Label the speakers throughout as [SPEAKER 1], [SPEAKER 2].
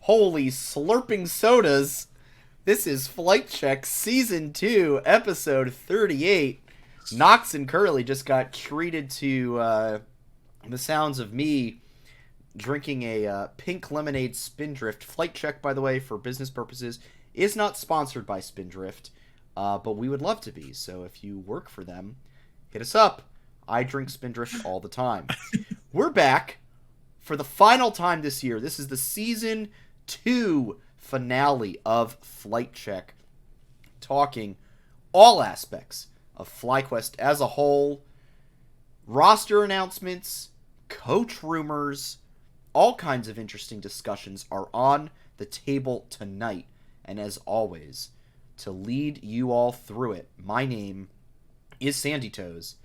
[SPEAKER 1] Holy slurping sodas. This is Flight Check Season 2, Episode 38. Knox and Curly just got treated to the sounds of me drinking a pink lemonade Spindrift. Flight Check, by the way, for business purposes, is not sponsored by Spindrift, but we would love to be. So if you work for them, hit us up. I drink Spindrift all the time. We're back for the final time this year. This is the Season 2 finale of Flight Check, talking all aspects of FlyQuest as a whole, roster announcements, coach rumors, all kinds of interesting discussions are on the table tonight. And as always, to lead you all through it, my name is Sandy Toes,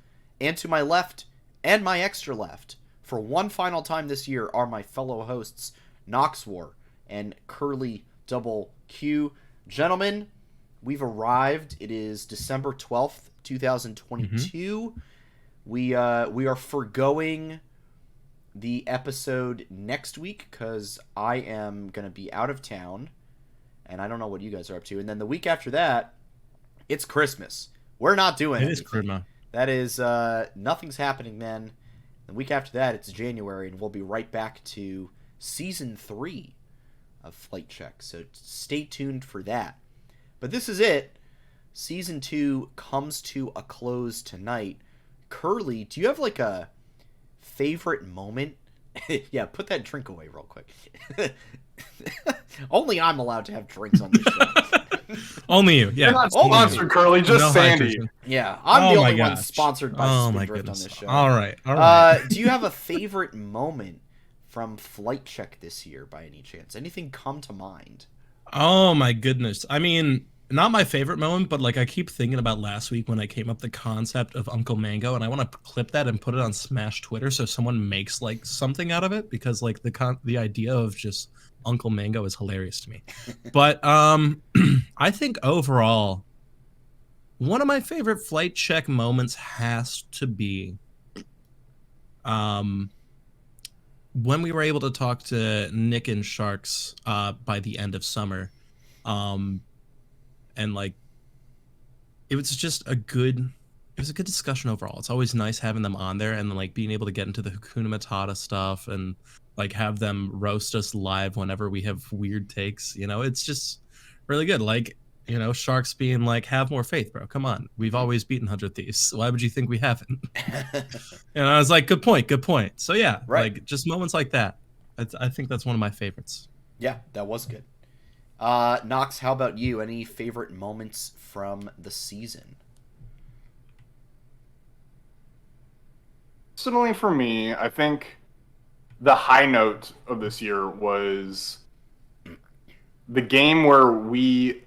[SPEAKER 1] and to my left and my extra left, for one final time this year, are my fellow hosts, Knox War and Curly Double Q. Gentlemen, we've arrived. It is December 12th, 2022. We are foregoing the episode next week because I am going to be out of town, and I don't know what you guys are up to. And then the week after that, it's Christmas. We're not doing it.
[SPEAKER 2] It is Christmas.
[SPEAKER 1] That is, nothing's happening then. The week after that, it's January, and we'll be right back to Season 3 of Flight Check. So stay tuned for that. But this is it. Season 2 comes to a close tonight. Curly, do you have like a favorite moment? Yeah, put that drink away real quick. Only I'm allowed to have drinks on this show.
[SPEAKER 2] Only you, yeah.
[SPEAKER 3] You're not sponsored, Curly, just
[SPEAKER 2] No
[SPEAKER 3] Sandy.
[SPEAKER 2] hydration.
[SPEAKER 1] Yeah, I'm the
[SPEAKER 2] my
[SPEAKER 1] only one
[SPEAKER 2] gosh.
[SPEAKER 1] sponsored by
[SPEAKER 2] Oh my
[SPEAKER 1] Spindrift on
[SPEAKER 2] goodness.
[SPEAKER 1] this show.
[SPEAKER 2] All right.
[SPEAKER 1] Do you have a favorite moment from Flight Check this year by any chance? Anything come to mind?
[SPEAKER 2] Oh my goodness. I mean, not my favorite moment, but like I keep thinking about last week when I came up with the concept of Uncle Mango, and I want to clip that and put it on Smash Twitter so someone makes like something out of it, because like the idea of just Uncle Mango is hilarious to me. But I think overall, one of my favorite Flight Check moments has to be when we were able to talk to Nick and Sharks by the end of summer. And like it was just a good discussion overall. It's always nice having them on there and then like being able to get into the Hakuna Matata stuff and like have them roast us live whenever we have weird takes. You know, it's just really good. Like, you know, Sharks being like, have more faith, bro. Come on. We've always beaten 100 Thieves. Why would you think we haven't? And I was like, good point. So yeah,
[SPEAKER 1] right.
[SPEAKER 2] Like just moments like that. I think that's one of my favorites.
[SPEAKER 1] Yeah, that was good. Knox, how about you? Any favorite moments from the season?
[SPEAKER 3] Personally, for me, I think the high note of this year was the game where we,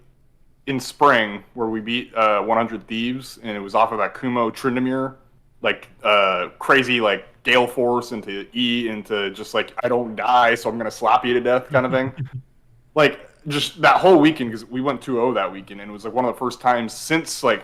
[SPEAKER 3] in spring, where we beat 100 Thieves, and it was off of that Kumo Tryndamere, like crazy like gale force into E into just like I don't die, so I'm gonna slap you to death kind of thing. Like just that whole weekend, because we went 2-0 that weekend, and it was like one of the first times since like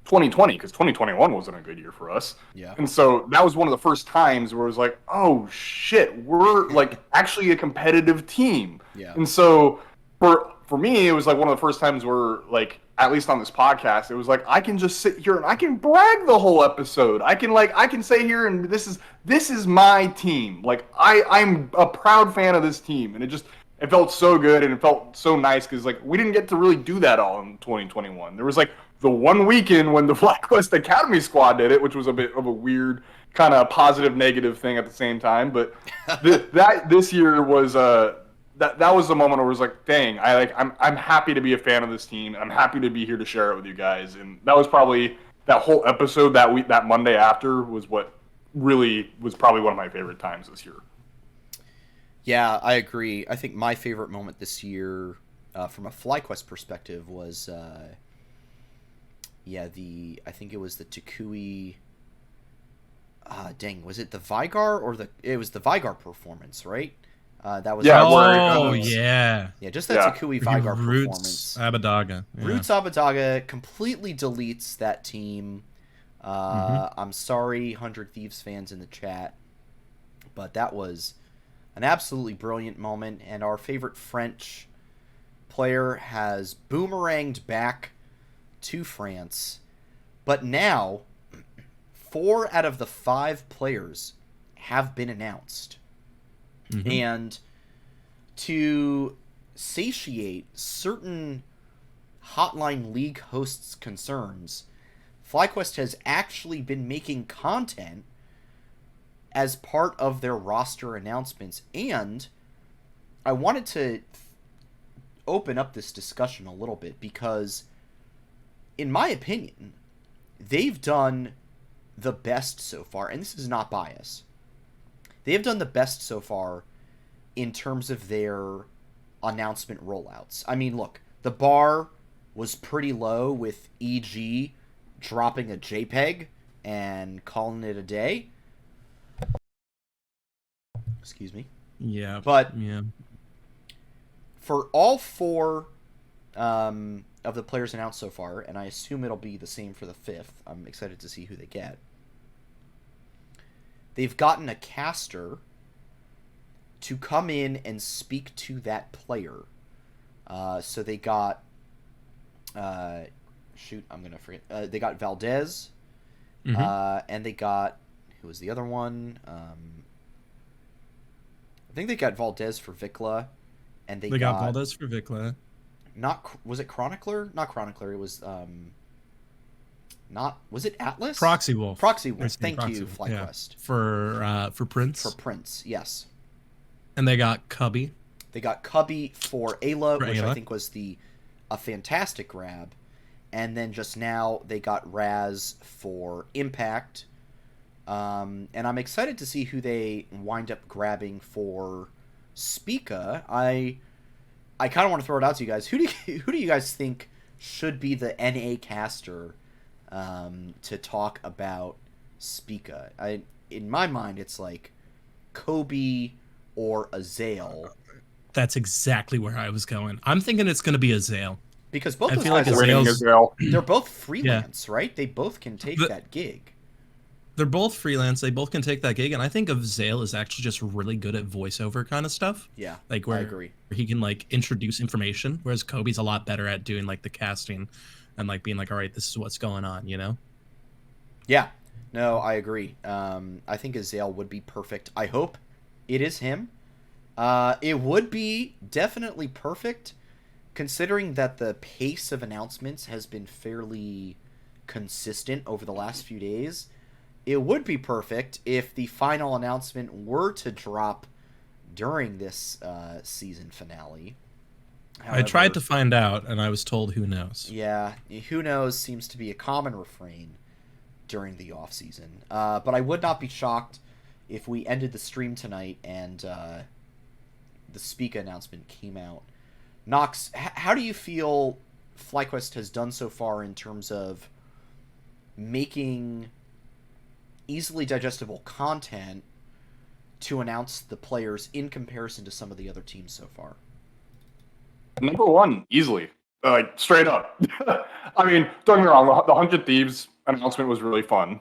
[SPEAKER 3] 2020, because 2021 wasn't a good year for us.
[SPEAKER 1] Yeah.
[SPEAKER 3] And so that was one of the first times where it was like, oh shit, we're like actually a competitive team.
[SPEAKER 1] Yeah.
[SPEAKER 3] And so for me, it was like one of the first times where like, at least on this podcast, it was like I can just sit here and I can brag the whole episode. I can say here and this is my team. Like I'm a proud fan of this team, and it felt so good and it felt so nice because like we didn't get to really do that all in 2021. There was like the one weekend when the FlyQuest Academy squad did it, which was a bit of a weird kind of positive negative thing at the same time. But this year was that was the moment where it was like, dang, I'm happy to be a fan of this team. I'm happy to be here to share it with you guys. And that was probably that whole episode that Monday after was what really was probably one of my favorite times this year.
[SPEAKER 1] Yeah, I agree. I think my favorite moment this year, from a FlyQuest perspective, was, I think it was the Takui. Was it the Vigar or it was the Vigar performance, right? That was
[SPEAKER 2] yeah,
[SPEAKER 1] just that Takui Vigar
[SPEAKER 2] Roots
[SPEAKER 1] performance.
[SPEAKER 2] Abadaga. Yeah.
[SPEAKER 1] Roots Abadaga completely deletes that team. I'm sorry, 100 Thieves fans in the chat, but that was an absolutely brilliant moment, and our favorite French player has boomeranged back to France. But now, 4 out of the 5 players have been announced.
[SPEAKER 2] Mm-hmm.
[SPEAKER 1] And to satiate certain Hotline League hosts' concerns, FlyQuest has actually been making content as part of their roster announcements. And I wanted to open up this discussion a little bit because, in my opinion, they've done the best so far, and this is not bias. They have done the best so far in terms of their announcement rollouts. I mean, look, the bar was pretty low with EG dropping a JPEG and calling it a day. Excuse me.
[SPEAKER 2] Yeah.
[SPEAKER 1] But
[SPEAKER 2] yeah.
[SPEAKER 1] for all 4 of the players announced so far, and I assume it'll be the same for the 5th, I'm excited to see who they get. They've gotten a caster to come in and speak to that player. So they got... I'm going to forget. They got Valdez.
[SPEAKER 2] Mm-hmm.
[SPEAKER 1] And they got... Who was the other one? I think they got Valdez for Vikla. And they
[SPEAKER 2] got Valdez for Vikla.
[SPEAKER 1] Was it Chronicler? Not Chronicler. It was... Was it Atlas?
[SPEAKER 2] Proxy Wolf.
[SPEAKER 1] Proxy Wolf. Thank
[SPEAKER 2] Proxy
[SPEAKER 1] you,
[SPEAKER 2] Wolf,
[SPEAKER 1] FlyQuest.
[SPEAKER 2] Yeah. For Prince.
[SPEAKER 1] For Prince, yes.
[SPEAKER 2] And they got Cubby.
[SPEAKER 1] They got Cubby for Ayla, which
[SPEAKER 2] Ayla.
[SPEAKER 1] I think was a fantastic grab. And then just now they got Raz for Impact. And I'm excited to see who they wind up grabbing for Spica. I kind of want to throw it out to you guys. Who do you guys think should be the NA caster to talk about Spica? In my mind, it's like Kobe or Azale.
[SPEAKER 2] That's exactly where I was going. I'm thinking it's going to be Azale.
[SPEAKER 1] Because both
[SPEAKER 2] I
[SPEAKER 1] those
[SPEAKER 2] feel like
[SPEAKER 1] guys they're both freelance, right? They both can take that gig.
[SPEAKER 2] They're both freelance. They both can take that gig, and I think of Zale is actually just really good at voiceover kind of stuff.
[SPEAKER 1] Yeah,
[SPEAKER 2] like where
[SPEAKER 1] I agree.
[SPEAKER 2] He can like introduce information, whereas Kobe's a lot better at doing like the casting and like being like, all right, this is what's going on, you know?
[SPEAKER 1] Yeah, no, I agree. I think Azale would be perfect. I hope it is him. It would be definitely perfect, considering that the pace of announcements has been fairly consistent over the last few days. It would be perfect if the final announcement were to drop during this season finale. However,
[SPEAKER 2] I tried to find out, and I was told who knows.
[SPEAKER 1] Yeah, who knows seems to be a common refrain during the off-season. But I would not be shocked if we ended the stream tonight and the Spica announcement came out. Nox, how do you feel FlyQuest has done so far in terms of making easily digestible content to announce the players in comparison to some of the other teams so far?
[SPEAKER 3] Number 1, easily. Like, straight up. I mean, don't get me wrong, the 100 Thieves announcement was really fun.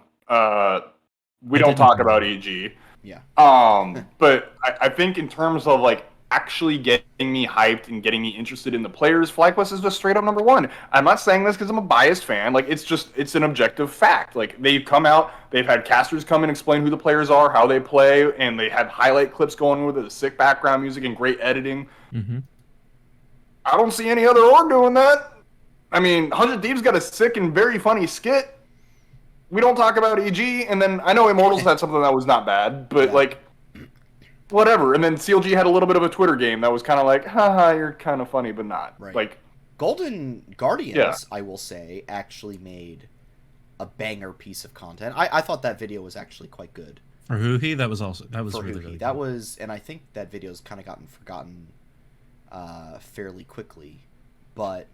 [SPEAKER 3] We don't talk about EG.
[SPEAKER 1] Yeah.
[SPEAKER 3] But I think in terms of, like, actually getting me hyped and getting me interested in the players, FlyQuest is just straight up number 1. I'm not saying this because I'm a biased fan. Like, it's an objective fact. Like, they've come out, they've had casters come and explain who the players are, how they play, and they have highlight clips going with it, the sick background music and great editing.
[SPEAKER 2] Mm-hmm.
[SPEAKER 3] I don't see any other org doing that. I mean, 100 Thieves got a sick and very funny skit. We don't talk about EG, and then I know Immortals had something that was not bad, but, like, whatever. And then CLG had a little bit of a Twitter game that was kind of like, haha, you're kind of funny, but not.
[SPEAKER 1] Right.
[SPEAKER 3] Like,
[SPEAKER 1] Golden Guardians, I will say, actually made a banger piece of content. I thought that video was actually quite good.
[SPEAKER 2] For Huhi, that was really, really
[SPEAKER 1] that
[SPEAKER 2] good.
[SPEAKER 1] was, and I think that video's kind of gotten forgotten fairly quickly. But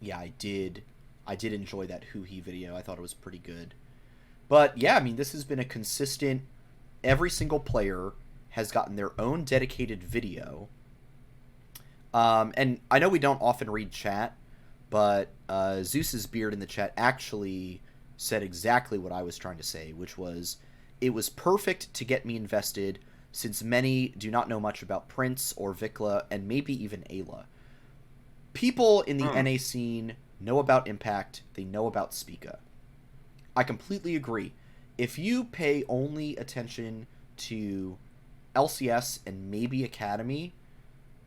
[SPEAKER 1] yeah, I did enjoy that Huhi video. I thought it was pretty good. But yeah, I mean, this has been a consistent. Every single player has gotten their own dedicated video. And I know we don't often read chat, but Zeus's beard in the chat actually said exactly what I was trying to say, which was, it was perfect to get me invested since many do not know much about Prince or Vikla and maybe even Ayla. People in the NA scene know about Impact, they know about Spica. I completely agree. If you pay only attention to LCS and maybe Academy,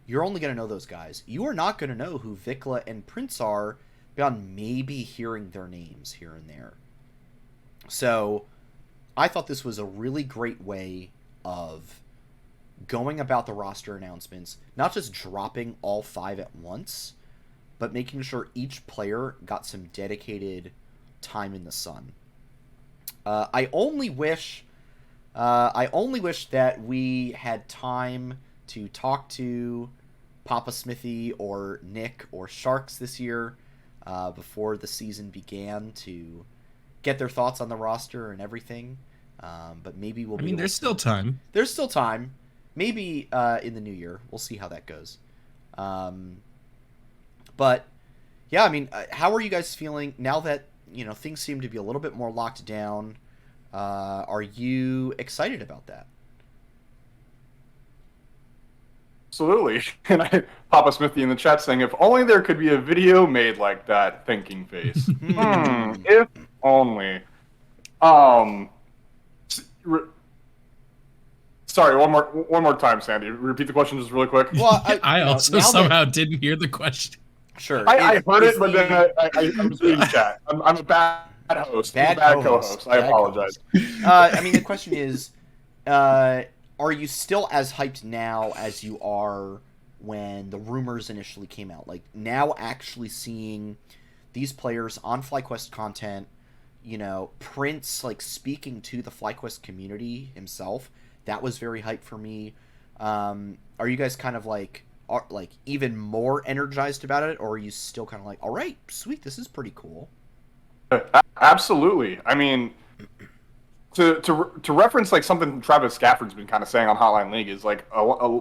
[SPEAKER 1] you're only going to know those guys. You are not going to know who Vikla and Prince are beyond maybe hearing their names here and there. So I thought this was a really great way of going about the roster announcements, not just dropping all 5 at once, but making sure each player got some dedicated time in the sun. I only wish that we had time to talk to Papa Smithy or Nick or Sharks this year before the season began to get their thoughts on the roster and everything. But maybe we'll.
[SPEAKER 2] There's still time.
[SPEAKER 1] There's still time. Maybe in the new year. We'll see how that goes. But yeah, how are you guys feeling now that things seem to be a little bit more locked down? Are you excited about that?
[SPEAKER 3] Absolutely. And Papa Smithy in the chat saying, if only there could be a video made like that, thinking face. If only. Sorry, one more time, Sandy. Repeat the question just really quick.
[SPEAKER 1] Well,
[SPEAKER 2] I also somehow didn't hear the question.
[SPEAKER 1] Sure.
[SPEAKER 3] I heard it, but then I was reading chat. I'm a bad host. Bad co-host. I apologize.
[SPEAKER 1] The question is, are you still as hyped now as you are when the rumors initially came out? Like, now actually seeing these players on FlyQuest content, Prince, like, speaking to the FlyQuest community himself, that was very hype for me. Are you guys kind of like even more energized about it, or are you still kind of like, all right, sweet, this is pretty cool?
[SPEAKER 3] Absolutely. To reference like something Travis Stafford's been kind of saying on Hotline League is like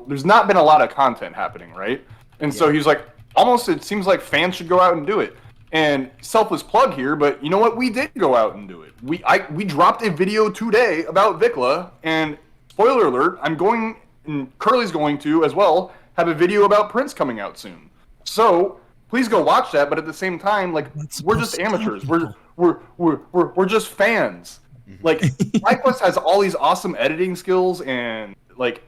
[SPEAKER 3] there's not been a lot of content happening, right? And so he's like, almost it seems like fans should go out and do it. And selfless plug here, but you know what? We did go out and do it. We dropped a video today about Vikla, and spoiler alert, I'm going, and Curly's going to as well, have a video about Prince coming out soon. So please go watch that. But at the same time, like, we're just amateurs. We're just fans. Like, FlyQuest has all these awesome editing skills and like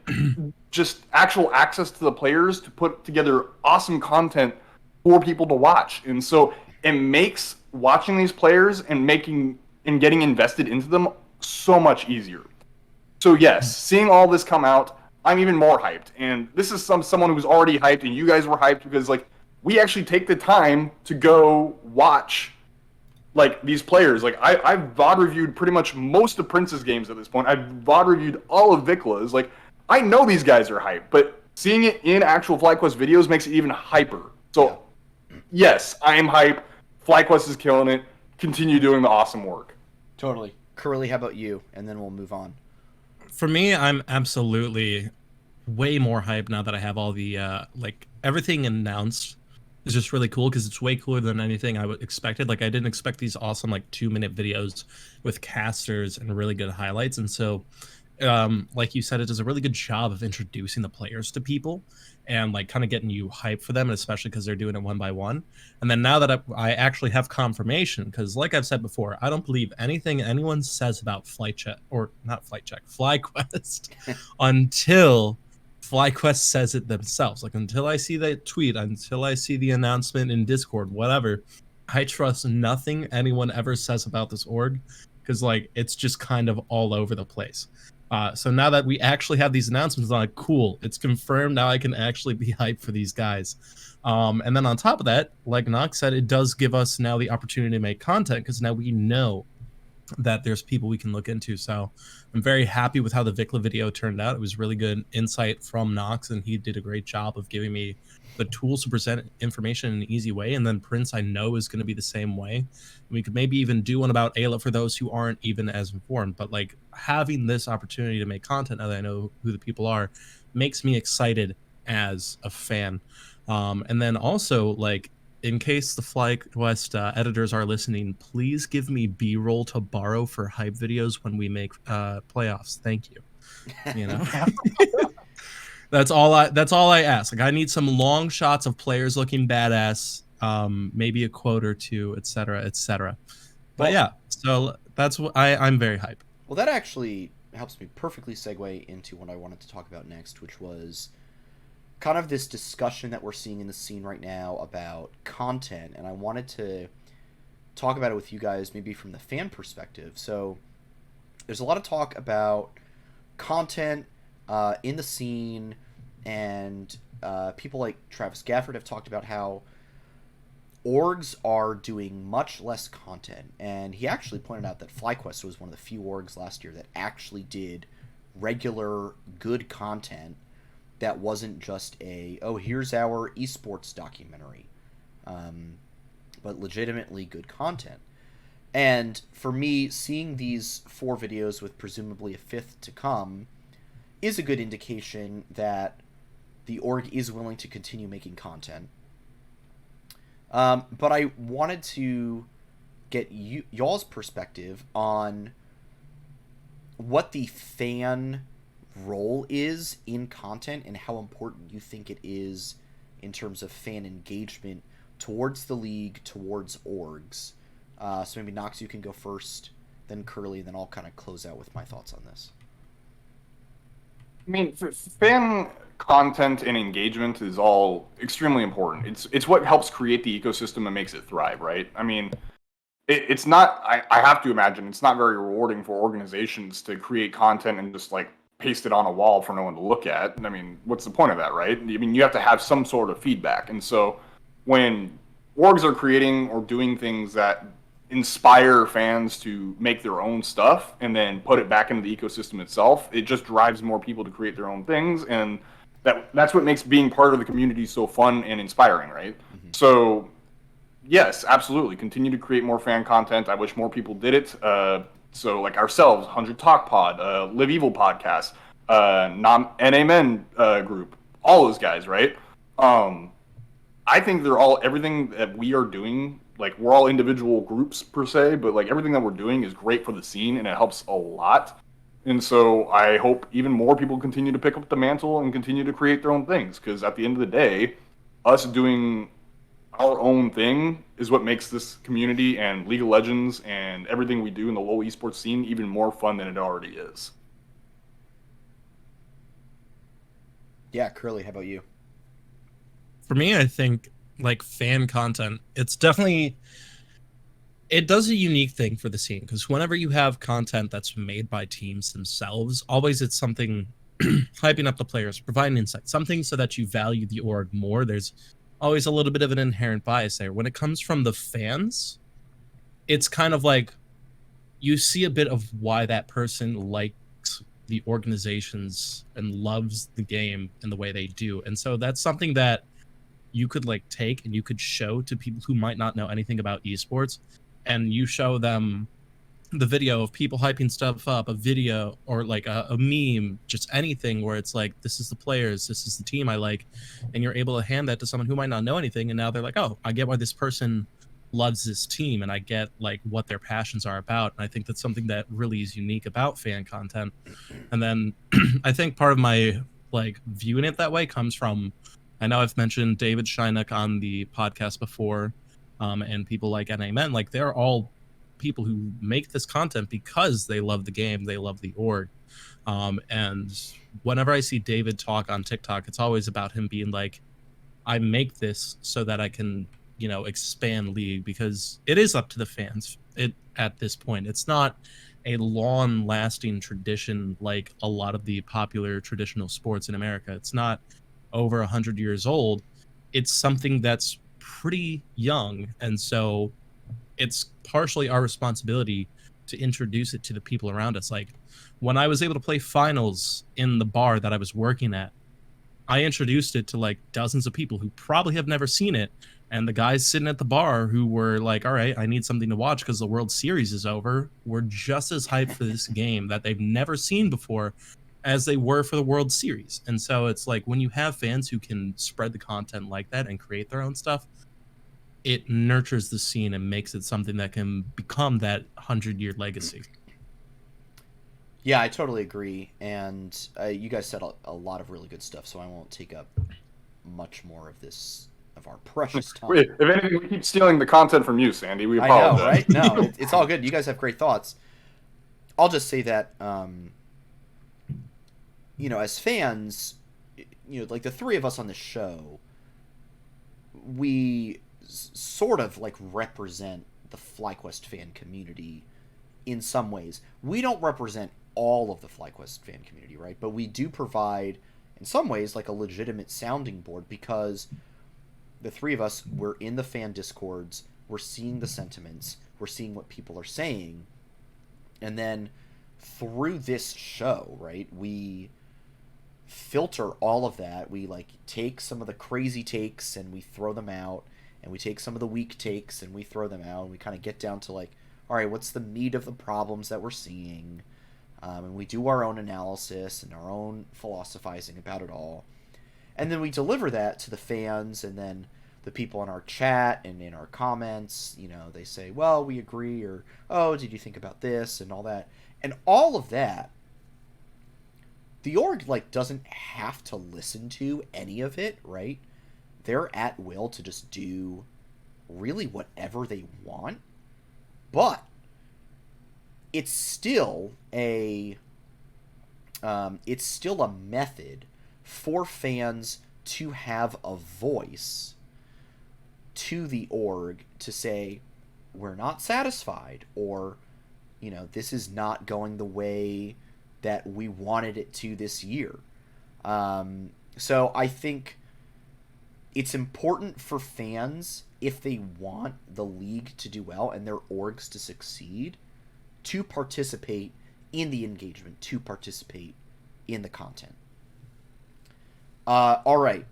[SPEAKER 3] just actual access to the players to put together awesome content for people to watch. And so it makes watching these players and getting invested into them so much easier. So yes, seeing all this come out, I'm even more hyped. And this is someone who's already hyped, and you guys were hyped because like we actually take the time to go watch like these players. Like I've VOD reviewed pretty much most of Prince's games at this point. I've VOD reviewed all of Vikla's. Like, I know these guys are hyped, but seeing it in actual FlyQuest videos makes it even hyper. So yes, I am hyped. FlyQuest is killing it. Continue doing the awesome work.
[SPEAKER 1] Totally. Curly, how about you? And then we'll move on.
[SPEAKER 2] For me, I'm absolutely way more hyped now that I have all the like everything announced is just really cool because it's way cooler than anything I would expected. Like, I didn't expect these awesome like 2-minute videos with casters and really good highlights. And so, like you said, it does a really good job of introducing the players to people and like kind of getting you hyped for them, and especially because they're doing it one by one. And then now that I actually have confirmation, because like I've said before, I don't believe anything anyone says about FlyQuest until FlyQuest says it themselves. Like, until I see that tweet, until I see the announcement in Discord, whatever, I trust nothing anyone ever says about this org, because like it's just kind of all over the place. So now that we actually have these announcements, I'm like, cool, it's confirmed. Now I can actually be hyped for these guys. And then on top of that, like Nox said, it does give us now the opportunity to make content, because now we know that there's people we can look into. So I'm very happy with how the Vikla video turned out. It was really good insight from Nox, and he did a great job of giving me the tools to present information in an easy way. And then Prince, I know, is going to be the same way. We could maybe even do one about Ayla for those who aren't even as informed. But like, having this opportunity to make content now that I know who the people are makes me excited as a fan. And then also, like, in case the FlyQuest editors are listening, please give me B-roll to borrow for hype videos when we make playoffs. Thank you. You know, that's all I ask. Like, I need some long shots of players looking badass, maybe a quote or two, etc., etc. But
[SPEAKER 1] Well,
[SPEAKER 2] yeah, so that's what I'm very hyped.
[SPEAKER 1] Well, that actually helps me perfectly segue into what I wanted to talk about next, which was kind of this discussion that we're seeing in the scene right now about content, and I wanted to talk about it with you guys maybe from the fan perspective. So there's a lot of talk about content in the scene, and people like Travis Gafford have talked about how orgs are doing much less content, and he actually pointed out that FlyQuest was one of the few orgs last year that actually did regular good content that wasn't just a, oh, here's our esports documentary, but legitimately good content. And for me, seeing these 4 videos with presumably a 5th to come is a good indication that the org is willing to continue making content. But I wanted to get y'all's perspective on what the fan role is in content and how important you think it is in terms of fan engagement towards the league, towards orgs. So maybe Nox, you can go first, then Curly, and then I'll kind of close out with my thoughts on this.
[SPEAKER 3] I mean, fan content and engagement is all extremely important. It's what helps create the ecosystem and makes it thrive, right? I mean, it's not. I have to imagine it's not very rewarding for organizations to create content and just like paste it on a wall for no one to look at. I mean, what's the point of that, right? I mean, you have to have some sort of feedback, and so when orgs are creating or doing things that inspire fans to make their own stuff and then put it back into the ecosystem itself, it just drives more people to create their own things, and that's what makes being part of the community so fun and inspiring, right? Mm-hmm. So yes, absolutely, continue to create more fan content. I wish more people did it. So like ourselves, 100 Talk Pod, Live Evil Podcast, NAMEN group, all those guys, right? I think they're all, everything that we are doing, like we're all individual groups per se, but like everything that we're doing is great for the scene and it helps a lot. And so I hope even more people continue to pick up the mantle and continue to create their own things, because at the end of the day, us doing our own thing is what makes this community and League of Legends and everything we do in the LoL esports scene even more fun than it already is.
[SPEAKER 1] Yeah, Curly, how about you?
[SPEAKER 2] For me, I think like fan content, it does a unique thing for the scene, because whenever you have content that's made by teams themselves, always it's something hyping up the players, providing insight, something so that you value the org more. There's always a little bit of an inherent bias there. When it comes from the fans, it's kind of like you see a bit of why that person likes the organizations and loves the game in the way they do. And so that's something that you could like take and you could show to people who might not know anything about esports, and you show them the video of people hyping stuff up, a video or like a meme, just anything where it's like, this is the players, this is the team I like, and you're able to hand that to someone who might not know anything, and now they're like, oh, I get why this person loves this team, and I get like what their passions are about. And I think that's something that really is unique about fan content. And then I think part of my like viewing it that way comes from, I know I've mentioned David Shynock on the podcast before, and people like NAMEN, like they're all people who make this content because they love the game, they love the org. And whenever I see David talk on TikTok, it's always about him being like, I make this so that I can, you know, expand League, because it is up to the fans. At this point, it's not a long-lasting tradition like a lot of the popular traditional sports in America. It's not over 100 years old. It's something that's pretty young, and so it's partially our responsibility to introduce it to the people around us. Like when I was able to play finals in the bar that I was working at, I introduced it to like dozens of people who probably have never seen it, and the guys sitting at the bar who were like, all right, I need something to watch because the World Series is over, were just as hyped for this game that they've never seen before as they were for the World Series. And so it's like when you have fans who can spread the content like that and create their own stuff, it nurtures the scene and makes it something that can become that 100-year legacy.
[SPEAKER 1] Yeah, I totally agree. And you guys said a lot of really good stuff, so I won't take up much more of our precious time.
[SPEAKER 3] If anything, we keep stealing the content from you, Sandy. We
[SPEAKER 1] I
[SPEAKER 3] apologize.
[SPEAKER 1] know, right? No, it's all good. You guys have great thoughts. I'll just say that, as fans, like the three of us on the show, we sort of like represent the FlyQuest fan community in some ways. We don't represent all of the FlyQuest fan community, right? But we do provide, in some ways, like a legitimate sounding board because the three of us, we're in the fan discords, we're seeing the sentiments, we're seeing what people are saying, and then through this show, right, we filter all of that. We like take some of the crazy takes and we throw them out, and we take some of the weak takes and we throw them out, and we kind of get down to like, all right, what's the meat of the problems that we're seeing, and we do our own analysis and our own philosophizing about it all, and then we deliver that to the fans, and then the people in our chat and in our comments, they say, well, we agree, or, oh, did you think about this, and all that. And all of that, the org, like, doesn't have to listen to any of it, right? They're at will to just do really whatever they want. But it's still a method for fans to have a voice to the org to say, we're not satisfied, or, this is not going the way that we wanted it to this year. So I think it's important for fans, if they want the league to do well and their orgs to succeed, to participate in the engagement, to participate in the content. All right.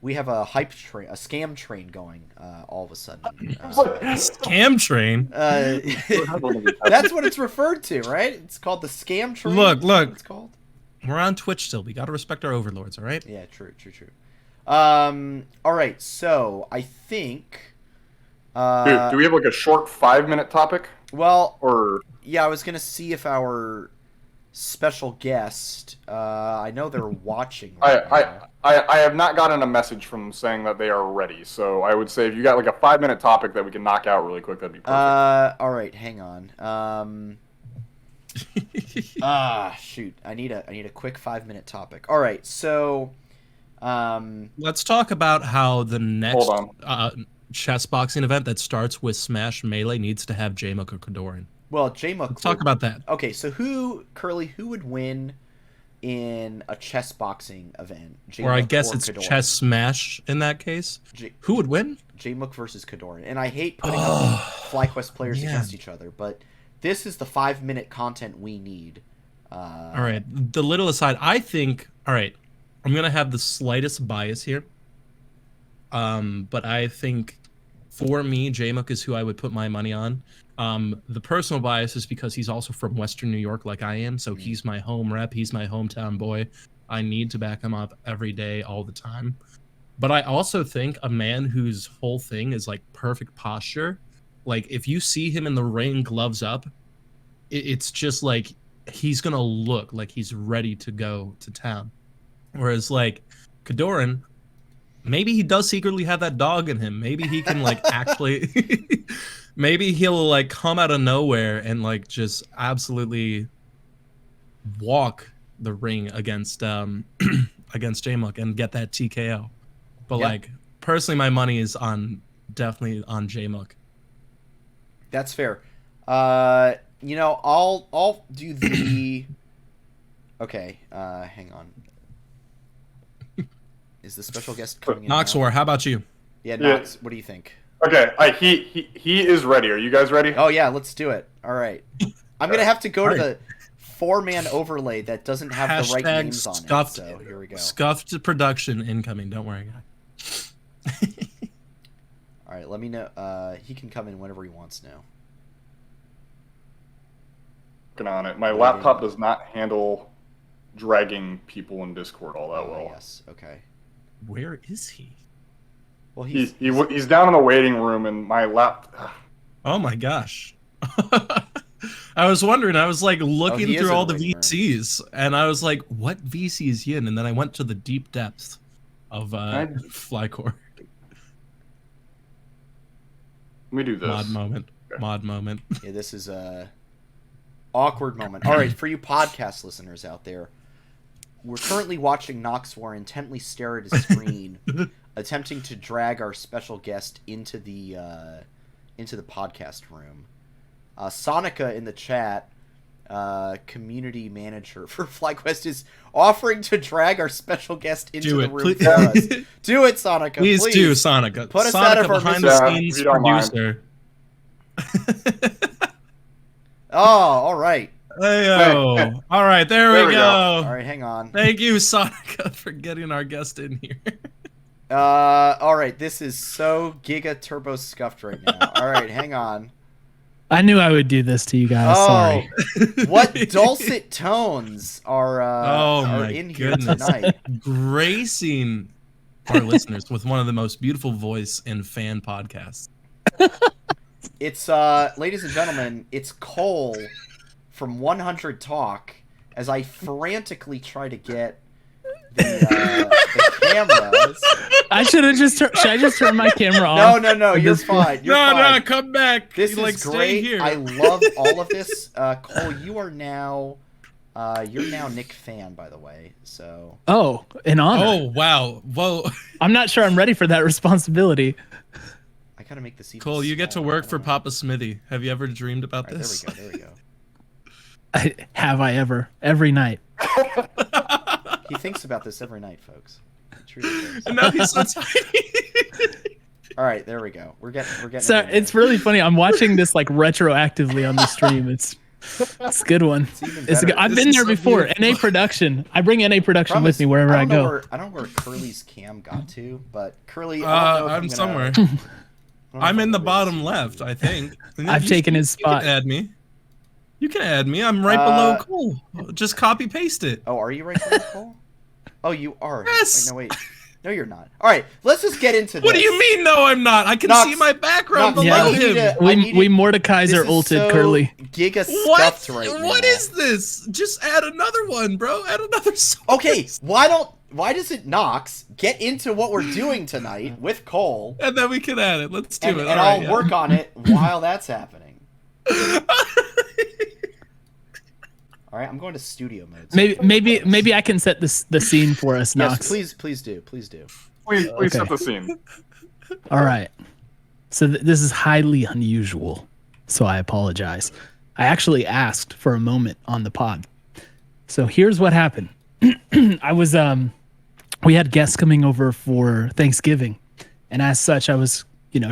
[SPEAKER 1] We have a hype train, a scam train going all of a sudden.
[SPEAKER 2] Scam train?
[SPEAKER 1] That's what it's referred to, right? It's called the scam train.
[SPEAKER 2] Look.
[SPEAKER 1] It's called.
[SPEAKER 2] We're on Twitch still. We got to respect our overlords, all right?
[SPEAKER 1] Yeah, true. All right, so I think...
[SPEAKER 3] Dude, do we have like a short 5-minute topic?
[SPEAKER 1] Well,
[SPEAKER 3] or
[SPEAKER 1] yeah, I was going to see if our special guest, I know they're watching right now.
[SPEAKER 3] I have not gotten a message from them saying that they are ready, so I would say if you got like a 5-minute topic that we can knock out really quick, that'd be perfect.
[SPEAKER 1] All right, hang on. Shoot, I need a quick 5-minute topic. All right, so
[SPEAKER 2] let's talk about how the next chess boxing event that starts with Smash Melee needs to have J-Muck or Kadoran.
[SPEAKER 1] Well, J-Muck...
[SPEAKER 2] Let's talk about that.
[SPEAKER 1] Okay, so who would win in a chess boxing event?
[SPEAKER 2] Or I guess it's Kadoran. Chess Smash in that case. Who would win?
[SPEAKER 1] J-Muck versus Kadoran. And I hate putting FlyQuest players against each other, but this is the 5-minute content we need.
[SPEAKER 2] All right, the little aside, I think... All right, I'm going to have the slightest bias here. But I think, for me, J-Muck is who I would put my money on. The personal bias is because he's also from Western New York like I am, so he's my home rep, he's my hometown boy. I need to back him up every day, all the time. But I also think a man whose whole thing is like perfect posture, like if you see him in the ring, gloves up, it's just like he's gonna look like he's ready to go to town. Whereas like Kadoran, maybe he does secretly have that dog in him. Maybe he can like actually maybe he'll like come out of nowhere and like just absolutely walk the ring against against J-Muck and get that TKO. But like personally my money is definitely on J-Muck.
[SPEAKER 1] That's fair. I'll do the okay, hang on. Is the special guest coming in?
[SPEAKER 2] Noxor, how about you?
[SPEAKER 1] Yeah, Nox, what do you think?
[SPEAKER 3] Okay, he is ready. Are you guys ready?
[SPEAKER 1] Oh yeah, let's do it. All right. I'm gonna have to go to the 4-man overlay that doesn't have the right names on it. So here we go.
[SPEAKER 2] Scuffed production incoming. Don't worry, guy.
[SPEAKER 1] All right, let me know. He can come in whenever he wants now.
[SPEAKER 3] Working on it. My laptop does not handle dragging people in Discord all that well.
[SPEAKER 1] Yes. Okay.
[SPEAKER 2] Where is he?
[SPEAKER 1] Well,
[SPEAKER 3] he's down in the waiting room, and my laptop.
[SPEAKER 2] Oh my gosh! I was wondering. I was like looking
[SPEAKER 1] he is
[SPEAKER 2] through
[SPEAKER 1] in
[SPEAKER 2] all
[SPEAKER 1] the
[SPEAKER 2] the
[SPEAKER 1] waiting room.
[SPEAKER 2] VCs, and I was like, "What VC is he in?" And then I went to the deep depths of Flycore.
[SPEAKER 3] Let me do this.
[SPEAKER 2] Mod moment.
[SPEAKER 3] Okay.
[SPEAKER 2] Mod moment.
[SPEAKER 1] Yeah, this is a awkward moment. All right, for you podcast listeners out there, we're currently watching Noxwar intently stare at his screen, attempting to drag our special guest into the podcast room. Sonica in the chat, community manager for FlyQuest, is offering to drag our special guest into
[SPEAKER 2] Do
[SPEAKER 1] the
[SPEAKER 2] it,
[SPEAKER 1] room
[SPEAKER 2] please.
[SPEAKER 1] for us. Do it, Sonica.
[SPEAKER 2] Please do, Sonica.
[SPEAKER 1] Put us
[SPEAKER 2] Sonica
[SPEAKER 1] out of our
[SPEAKER 2] behind
[SPEAKER 1] misery.
[SPEAKER 2] the
[SPEAKER 3] Yeah,
[SPEAKER 2] scenes
[SPEAKER 3] if you don't mind.
[SPEAKER 2] producer.
[SPEAKER 1] Oh, all right.
[SPEAKER 2] Hey-o. All right, there we go.
[SPEAKER 1] All right, hang on.
[SPEAKER 2] Thank you, Sonica, for getting our guest in here.
[SPEAKER 1] All right, this is so giga turbo scuffed right now. All right, hang on.
[SPEAKER 4] I knew I would do this to you guys. Sorry.
[SPEAKER 1] What dulcet tones are
[SPEAKER 2] my
[SPEAKER 1] in here
[SPEAKER 2] goodness.
[SPEAKER 1] tonight?
[SPEAKER 2] Gracing our listeners with one of the most beautiful voice in fan podcasts.
[SPEAKER 1] It's ladies and gentlemen, it's Cole from 100 Talk as I frantically try to get the cameras.
[SPEAKER 4] Should I just turn my camera on?
[SPEAKER 1] No, you're fine. You're fine.
[SPEAKER 2] No, come back.
[SPEAKER 1] This
[SPEAKER 2] You,
[SPEAKER 1] is
[SPEAKER 2] stay
[SPEAKER 1] great.
[SPEAKER 2] here.
[SPEAKER 1] I love all of this. Cole, you're now Nick Fan, by the way. So.
[SPEAKER 4] Oh, an honor.
[SPEAKER 2] Oh, wow. Whoa.
[SPEAKER 4] I'm not sure I'm ready for that responsibility.
[SPEAKER 1] I gotta make this even
[SPEAKER 2] Cole, you get to
[SPEAKER 1] smaller.
[SPEAKER 2] work
[SPEAKER 1] I
[SPEAKER 2] for
[SPEAKER 1] don't know.
[SPEAKER 2] Papa Smithy. Have you ever dreamed about
[SPEAKER 1] All right,
[SPEAKER 2] this?
[SPEAKER 1] there we go.
[SPEAKER 4] Have I ever? Every night.
[SPEAKER 1] He thinks about this every night, folks. He truly does.
[SPEAKER 2] And now he's so tiny.
[SPEAKER 1] All right, there we go. We're getting.
[SPEAKER 4] So
[SPEAKER 1] it in
[SPEAKER 4] it's
[SPEAKER 1] there.
[SPEAKER 4] really funny. I'm watching this like retroactively on the stream. It's a good one.
[SPEAKER 1] It's even
[SPEAKER 4] It's
[SPEAKER 1] better.
[SPEAKER 4] good. I've
[SPEAKER 2] This
[SPEAKER 4] been
[SPEAKER 2] is
[SPEAKER 4] there
[SPEAKER 2] so
[SPEAKER 4] before.
[SPEAKER 2] beautiful.
[SPEAKER 4] NA production. I bring NA production
[SPEAKER 1] Problem
[SPEAKER 4] with
[SPEAKER 1] is,
[SPEAKER 4] me wherever I
[SPEAKER 1] don't know
[SPEAKER 4] go.
[SPEAKER 1] I don't know where Curly's cam got to, but Curly, I don't know if
[SPEAKER 2] I'm
[SPEAKER 1] gonna-
[SPEAKER 2] somewhere.
[SPEAKER 1] I don't know if
[SPEAKER 2] I'm in the
[SPEAKER 1] gonna
[SPEAKER 2] bottom
[SPEAKER 1] really
[SPEAKER 2] left,
[SPEAKER 1] see
[SPEAKER 2] I think.
[SPEAKER 4] I've taken his
[SPEAKER 2] You can
[SPEAKER 4] spot.
[SPEAKER 2] add me. You can add me. I'm right below Cole. Just copy paste it.
[SPEAKER 1] Oh, are you right there, Cole? Oh, you are.
[SPEAKER 2] Yes.
[SPEAKER 1] Wait, no, you're not. All right, let's just get into this.
[SPEAKER 2] What do you mean? No, I'm not. I can
[SPEAKER 1] Knox-
[SPEAKER 2] see my background
[SPEAKER 1] Knox,
[SPEAKER 2] below
[SPEAKER 4] yeah,
[SPEAKER 1] I need
[SPEAKER 2] him.
[SPEAKER 1] to- I need
[SPEAKER 4] We
[SPEAKER 1] to-
[SPEAKER 4] Mordekaiser
[SPEAKER 1] This is
[SPEAKER 4] ulted
[SPEAKER 1] so
[SPEAKER 4] Curly.
[SPEAKER 1] Giga
[SPEAKER 2] What?
[SPEAKER 1] scuffed right now.
[SPEAKER 2] What is this? Just add another one, bro. Add another song.
[SPEAKER 1] Okay, why doesn't Nox get into what we're doing tonight with Cole,
[SPEAKER 2] And then we can add it. Let's do
[SPEAKER 1] and
[SPEAKER 2] it.
[SPEAKER 1] I'll
[SPEAKER 2] All right, yeah.
[SPEAKER 1] work on it while that's happening. All right, I'm going to studio mode.
[SPEAKER 4] Maybe I can set the scene for us, Nox.
[SPEAKER 1] Yes, please do.
[SPEAKER 3] Please
[SPEAKER 4] Okay.
[SPEAKER 3] set the scene.
[SPEAKER 4] All right. So this is highly unusual, so I apologize. I actually asked for a moment on the pod. So here's what happened. I was we had guests coming over for Thanksgiving, and as such I was,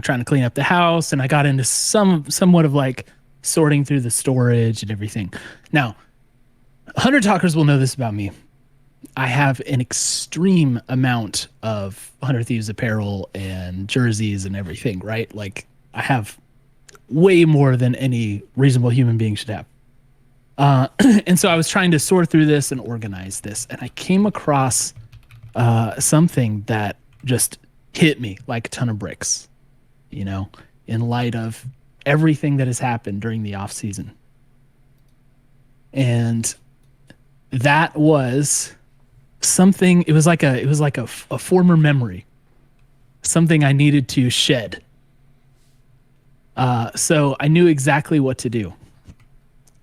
[SPEAKER 4] trying to clean up the house, and I got into somewhat of like sorting through the storage and everything. Now, 100 Talkers will know this about me. I have an extreme amount of 100 Thieves apparel and jerseys and everything, right? Like, I have way more than any reasonable human being should have. And so I was trying to sort through this and organize this, and I came across something that just hit me like a ton of bricks, in light of everything that has happened during the off season. And that was something. It was like a former memory, something I needed to shed. So I knew exactly what to do.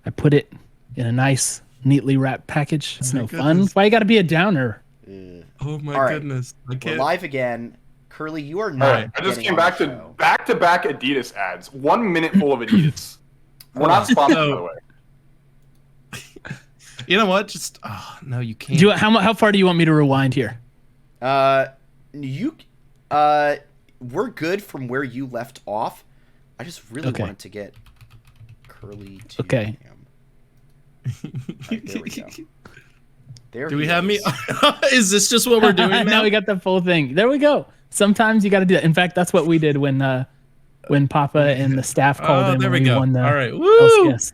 [SPEAKER 4] I put it in a nice, neatly wrapped package. It's
[SPEAKER 2] Oh my
[SPEAKER 4] no fun.
[SPEAKER 2] goodness.
[SPEAKER 4] Why you got to be a downer?
[SPEAKER 2] Oh my
[SPEAKER 1] All right.
[SPEAKER 2] goodness. I
[SPEAKER 1] We're
[SPEAKER 2] can't.
[SPEAKER 1] live again. Curly, you are
[SPEAKER 3] All
[SPEAKER 1] not.
[SPEAKER 3] right, I just
[SPEAKER 1] getting
[SPEAKER 3] came
[SPEAKER 1] on
[SPEAKER 3] back
[SPEAKER 1] the
[SPEAKER 3] to
[SPEAKER 1] show.
[SPEAKER 3] back-to-back Adidas ads. 1 minute full of Adidas. We're not sponsored, by the way.
[SPEAKER 2] You know what? Just no, you can't.
[SPEAKER 4] How far do you want me to rewind here?
[SPEAKER 1] We're good from where you left off. I just really
[SPEAKER 4] Okay.
[SPEAKER 1] wanted to get Curly to
[SPEAKER 4] Okay.
[SPEAKER 1] him. Right, there we go. There
[SPEAKER 2] Do
[SPEAKER 1] he
[SPEAKER 2] we have me?
[SPEAKER 1] is.
[SPEAKER 2] Is this just what we're doing now?
[SPEAKER 4] Now we got the full thing. There we go. Sometimes you got to do that. In fact, that's what we did when Papa and the staff called in
[SPEAKER 2] there
[SPEAKER 4] when
[SPEAKER 2] we go.
[SPEAKER 4] won the
[SPEAKER 2] All right.
[SPEAKER 4] House
[SPEAKER 2] Woo!
[SPEAKER 4] Guest.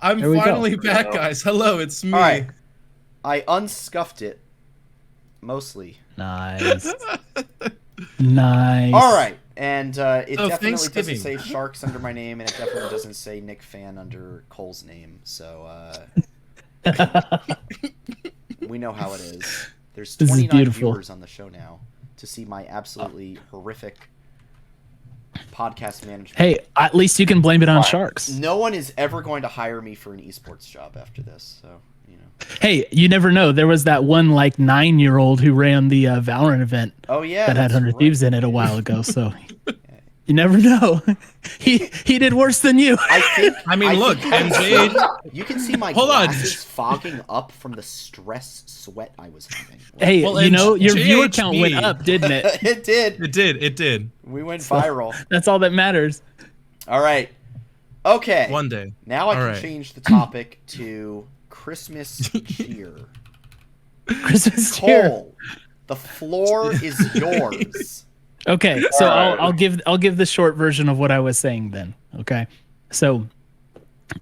[SPEAKER 2] I'm
[SPEAKER 4] There we go.
[SPEAKER 2] finally
[SPEAKER 3] There we
[SPEAKER 2] back,
[SPEAKER 3] go.
[SPEAKER 2] guys. Hello, it's me.
[SPEAKER 1] All right. I unscuffed it, mostly.
[SPEAKER 4] Nice. Nice.
[SPEAKER 1] All right. And it
[SPEAKER 2] Oh,
[SPEAKER 1] definitely doesn't
[SPEAKER 2] Thanksgiving.
[SPEAKER 1] say Sharks under my name, and it definitely doesn't say Nick Fan under Cole's name. So we know how it is. There's
[SPEAKER 4] This is
[SPEAKER 1] 29
[SPEAKER 4] beautiful.
[SPEAKER 1] viewers on the show now to see my absolutely horrific podcast management.
[SPEAKER 4] Hey, at least you can blame it on Sharks.
[SPEAKER 1] No one is ever going to hire me for an esports job after this, so you know.
[SPEAKER 4] Hey, you never know. There was that one like 9-year-old who ran the Valorant event
[SPEAKER 1] Oh yeah,
[SPEAKER 4] that had
[SPEAKER 1] that's
[SPEAKER 4] 100
[SPEAKER 1] right.
[SPEAKER 4] Thieves in it a while ago. So you never know. He did worse than you.
[SPEAKER 2] I mean, look, MJ.
[SPEAKER 1] You can see my
[SPEAKER 2] Hold on.
[SPEAKER 1] glasses fogging up from the stress sweat I was having.
[SPEAKER 4] Hey,
[SPEAKER 2] Well,
[SPEAKER 4] you know, your
[SPEAKER 2] JHB.
[SPEAKER 4] viewer count went up, didn't it?
[SPEAKER 1] It did.
[SPEAKER 2] It did.
[SPEAKER 1] We went viral.
[SPEAKER 4] That's all that matters.
[SPEAKER 1] All right. Okay.
[SPEAKER 2] One day.
[SPEAKER 1] Now I
[SPEAKER 2] All
[SPEAKER 1] can
[SPEAKER 2] right.
[SPEAKER 1] change the topic to Christmas cheer.
[SPEAKER 4] Christmas cheer.
[SPEAKER 1] Cole, the floor is yours.
[SPEAKER 4] Okay, so
[SPEAKER 3] All right.
[SPEAKER 4] I'll give the short version of what I was saying then. Okay, so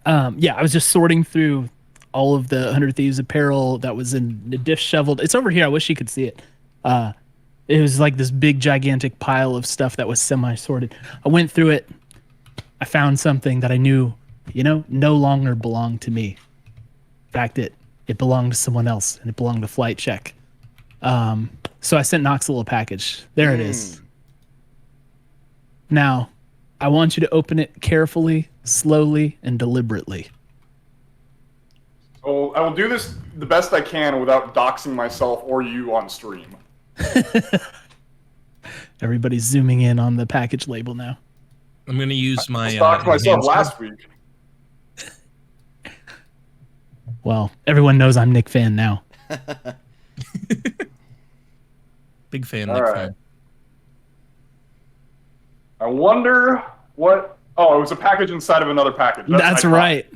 [SPEAKER 4] yeah, I was just sorting through all of the 100 Thieves apparel that was in the disheveled. It's over here. I wish you could see it. It was like this big gigantic pile of stuff that was semi-sorted. I went through it. I found something that I knew, no longer belonged to me. In fact, it belonged to someone else, and it belonged to Flight Check. So I sent Knox a little package. There it is. Now, I want you to open it carefully, slowly, and deliberately.
[SPEAKER 3] So I will do this the best I can without doxing myself or you on stream.
[SPEAKER 4] Everybody's zooming in on the package label now.
[SPEAKER 2] I'm gonna use my.
[SPEAKER 3] I doxed myself
[SPEAKER 2] enhancer.
[SPEAKER 3] last week.
[SPEAKER 4] Well, everyone knows I'm Nick Fan now.
[SPEAKER 2] Big fan.
[SPEAKER 3] All
[SPEAKER 2] Nick
[SPEAKER 3] right.
[SPEAKER 2] fan.
[SPEAKER 3] I wonder what. Oh, it was a package inside of another package.
[SPEAKER 4] That's
[SPEAKER 3] iconic.
[SPEAKER 4] right.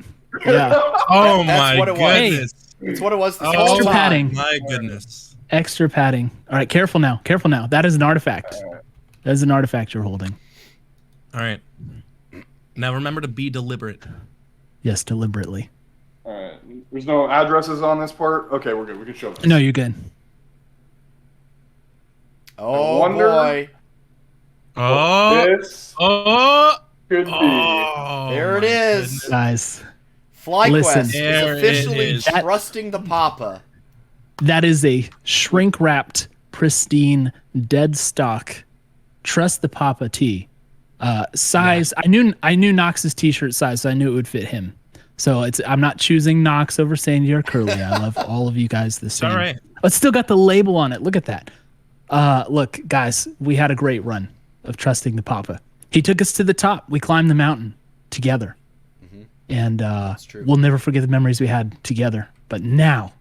[SPEAKER 4] Yeah.
[SPEAKER 2] Oh
[SPEAKER 1] That's
[SPEAKER 2] my
[SPEAKER 1] what it was.
[SPEAKER 2] goodness.
[SPEAKER 1] It's what it was this
[SPEAKER 2] Oh
[SPEAKER 1] whole
[SPEAKER 4] Extra
[SPEAKER 1] time.
[SPEAKER 4] padding.
[SPEAKER 2] my goodness.
[SPEAKER 4] Extra padding. All right, careful now. Careful now. That is an artifact. That is an artifact you're holding.
[SPEAKER 2] All right. Now remember to be deliberate.
[SPEAKER 4] Yes, deliberately.
[SPEAKER 3] All right. There's no addresses on this part. Okay, we're good. We can show this.
[SPEAKER 4] No, you're good.
[SPEAKER 1] Oh
[SPEAKER 3] wonder-
[SPEAKER 1] boy.
[SPEAKER 2] Oh.
[SPEAKER 3] This
[SPEAKER 2] Oh.
[SPEAKER 3] could be.
[SPEAKER 2] Oh.
[SPEAKER 1] There it
[SPEAKER 2] my
[SPEAKER 1] is.
[SPEAKER 2] goodness.
[SPEAKER 4] Guys,
[SPEAKER 1] FlyQuest
[SPEAKER 4] Listen.
[SPEAKER 1] is
[SPEAKER 2] There it
[SPEAKER 1] officially
[SPEAKER 2] is.
[SPEAKER 1] trusting the Papa.
[SPEAKER 4] that is a shrink-wrapped, pristine, dead stock Trust the Papa tee. Size, yeah. I knew Knox's t-shirt size, so I knew it would fit him. So I'm not choosing Knox over Sandy or Curly. I love all of you guys the same.
[SPEAKER 2] All right.
[SPEAKER 4] But it's still got the label on it. Look at that. Look, guys, we had a great run of trusting the Papa. He took us to the top. We climbed the mountain together. And
[SPEAKER 1] true.
[SPEAKER 4] we'll never forget the memories we had together. But now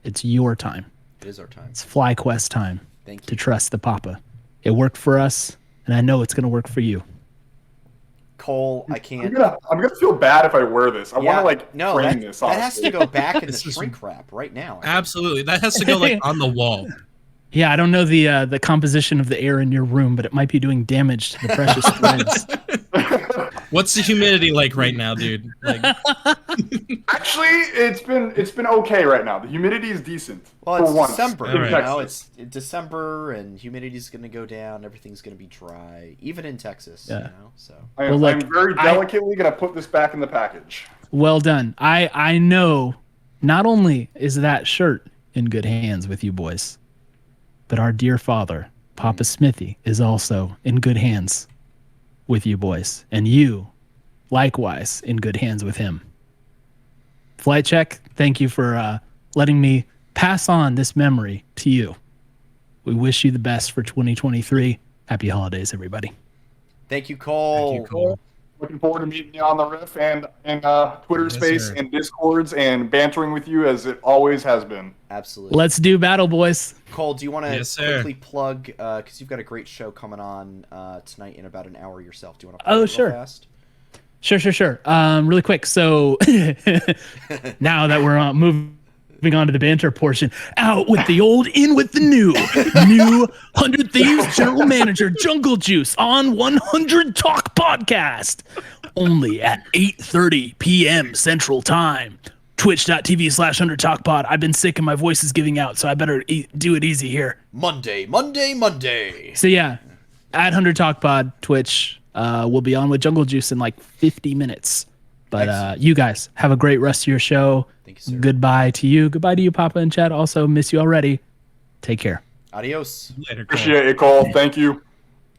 [SPEAKER 4] it's your time.
[SPEAKER 1] It is our time.
[SPEAKER 4] It's FlyQuest time
[SPEAKER 1] Thank
[SPEAKER 4] to
[SPEAKER 1] you.
[SPEAKER 4] trust the Papa. It worked for us, and I know it's going to work for you.
[SPEAKER 1] Cole, I
[SPEAKER 3] I'm
[SPEAKER 1] can't.
[SPEAKER 3] gonna feel bad if I wear this. I want to like
[SPEAKER 1] no,
[SPEAKER 3] frame
[SPEAKER 1] that,
[SPEAKER 3] this.
[SPEAKER 1] that has to go back in the
[SPEAKER 2] This is-
[SPEAKER 1] shrink wrap right now.
[SPEAKER 2] Absolutely. That has to go like on the wall.
[SPEAKER 4] Yeah, I don't know the composition of the air in your room, but it might be doing damage to the precious threads.
[SPEAKER 2] What's the humidity like right now, dude? Like,
[SPEAKER 3] Actually, it's been okay right now. The humidity is decent.
[SPEAKER 1] Well,
[SPEAKER 3] for
[SPEAKER 1] it's
[SPEAKER 3] once
[SPEAKER 1] December.
[SPEAKER 3] in
[SPEAKER 2] All right.
[SPEAKER 1] You know,
[SPEAKER 3] Texas.
[SPEAKER 1] it's December, and humidity's going to go down. Everything's going to be dry, even in Texas.
[SPEAKER 4] Yeah.
[SPEAKER 1] You know, so
[SPEAKER 3] I'm,
[SPEAKER 4] Well, look,
[SPEAKER 3] I'm very delicately gonna put this back in the package.
[SPEAKER 4] Well done. I know not only is that shirt in good hands with you boys, but our dear father, Papa Smithy, is also in good hands with you boys. And you, likewise, in good hands with him. Flight Check, thank you for letting me pass on this memory to you. We wish you the best for 2023. Happy holidays, everybody.
[SPEAKER 1] thank you, Cole.
[SPEAKER 2] thank you, Cole.
[SPEAKER 3] Looking forward to meeting you on the riff and in Twitter
[SPEAKER 2] Yes,
[SPEAKER 3] space
[SPEAKER 2] sir.
[SPEAKER 3] and Discords and bantering with you as it always has been.
[SPEAKER 1] Absolutely.
[SPEAKER 4] Let's do battle, boys.
[SPEAKER 1] Cole, do you want to
[SPEAKER 2] Yes, sir.
[SPEAKER 1] quickly plug, because you've got a great show coming on tonight in about an hour yourself. Do you want to
[SPEAKER 4] Oh,
[SPEAKER 1] real
[SPEAKER 4] sure.
[SPEAKER 1] fast?
[SPEAKER 4] Sure. Really quick. So now that we're moving on to the banter portion, out with the old, in with the new. New 100 Thieves General Manager Jungle Juice on 100 Talk Podcast. Only at 8:30 p.m. Central Time. Twitch.tv/100 Talk Pod. I've been sick and my voice is giving out, so I better do it easy here.
[SPEAKER 1] Monday.
[SPEAKER 4] So yeah, at Hunter Talk Pod, Twitch. We'll be on with Jungle Juice in like 50 minutes. But you guys have a great rest of your show.
[SPEAKER 1] Thank you, sir.
[SPEAKER 4] Goodbye to you. Goodbye to you, Papa and Chad. Also, miss you already. Take care.
[SPEAKER 1] Adios.
[SPEAKER 2] Later, Cole.
[SPEAKER 3] Appreciate it, Cole. Thank you.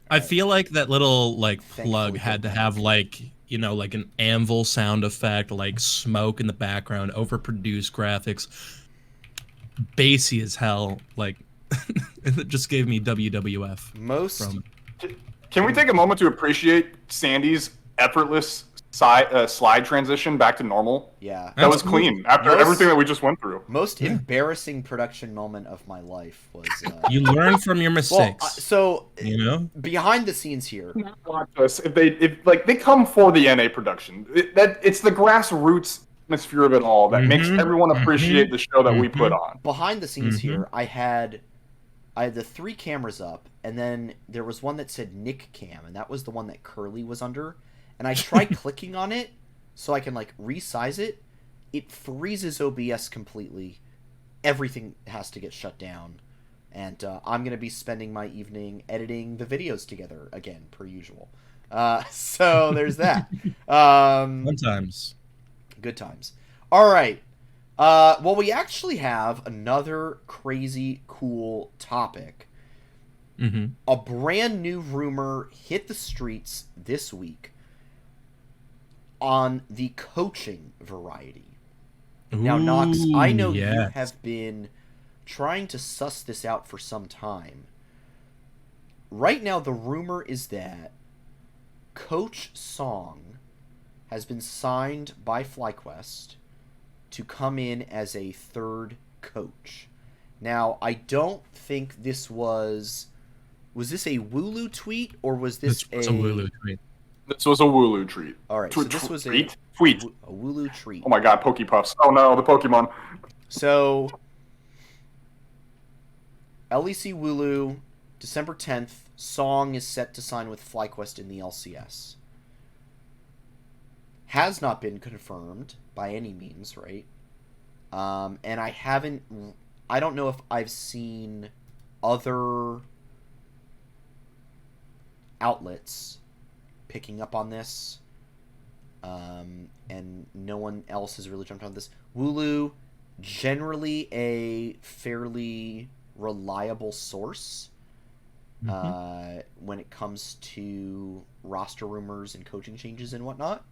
[SPEAKER 2] I feel like that little like
[SPEAKER 1] Thankfully,
[SPEAKER 2] plug had to have like, you know, like an anvil sound effect, like smoke in the background, overproduced graphics, bassy as hell. Like it just gave me WWF.
[SPEAKER 3] Can we take a moment to appreciate Sandy's effortless slide transition back to normal?
[SPEAKER 1] Yeah.
[SPEAKER 3] That was clean after everything that we just went through.
[SPEAKER 1] Most embarrassing production moment of my life was.
[SPEAKER 2] You learn from your mistakes.
[SPEAKER 1] So
[SPEAKER 2] you know,
[SPEAKER 1] behind the scenes here.
[SPEAKER 3] Watch us if they come for the NA production. It's the grassroots atmosphere of it all that makes everyone appreciate the show that we put on.
[SPEAKER 1] Behind the scenes here, I had the 3 cameras up, and then there was one that said Nick Cam, and that was the one that Curly was under. And I tried clicking on it so I can like resize it. It freezes OBS completely. Everything has to get shut down. And I'm going to be spending my evening editing the videos together again, per usual. So there's that.
[SPEAKER 2] Fun times.
[SPEAKER 1] Good times. All right. Well, we actually have another crazy cool topic. A brand new rumor hit the streets this week on the coaching variety. Now, Knox, I know you have been trying to suss this out for some time. Right now, the rumor is that Coach Song has been signed by FlyQuest to come in as a third coach. Now, I don't think this was this a Wooloo tweet, or was this
[SPEAKER 2] a Wooloo tweet?
[SPEAKER 3] This was a Wooloo tweet.
[SPEAKER 1] All right, so this was
[SPEAKER 3] tweet.
[SPEAKER 1] a Wooloo tweet.
[SPEAKER 3] Oh my God, Pokepuffs! Oh no, the Pokemon.
[SPEAKER 1] So, LEC Wooloo, December 10th, Song is set to sign with FlyQuest in the LCS. Has not been confirmed by any means, right? And I don't know if I've seen other outlets picking up on this, and no one else has really jumped on this. Wooloo, generally a fairly reliable source when it comes to roster rumors and coaching changes and whatnot.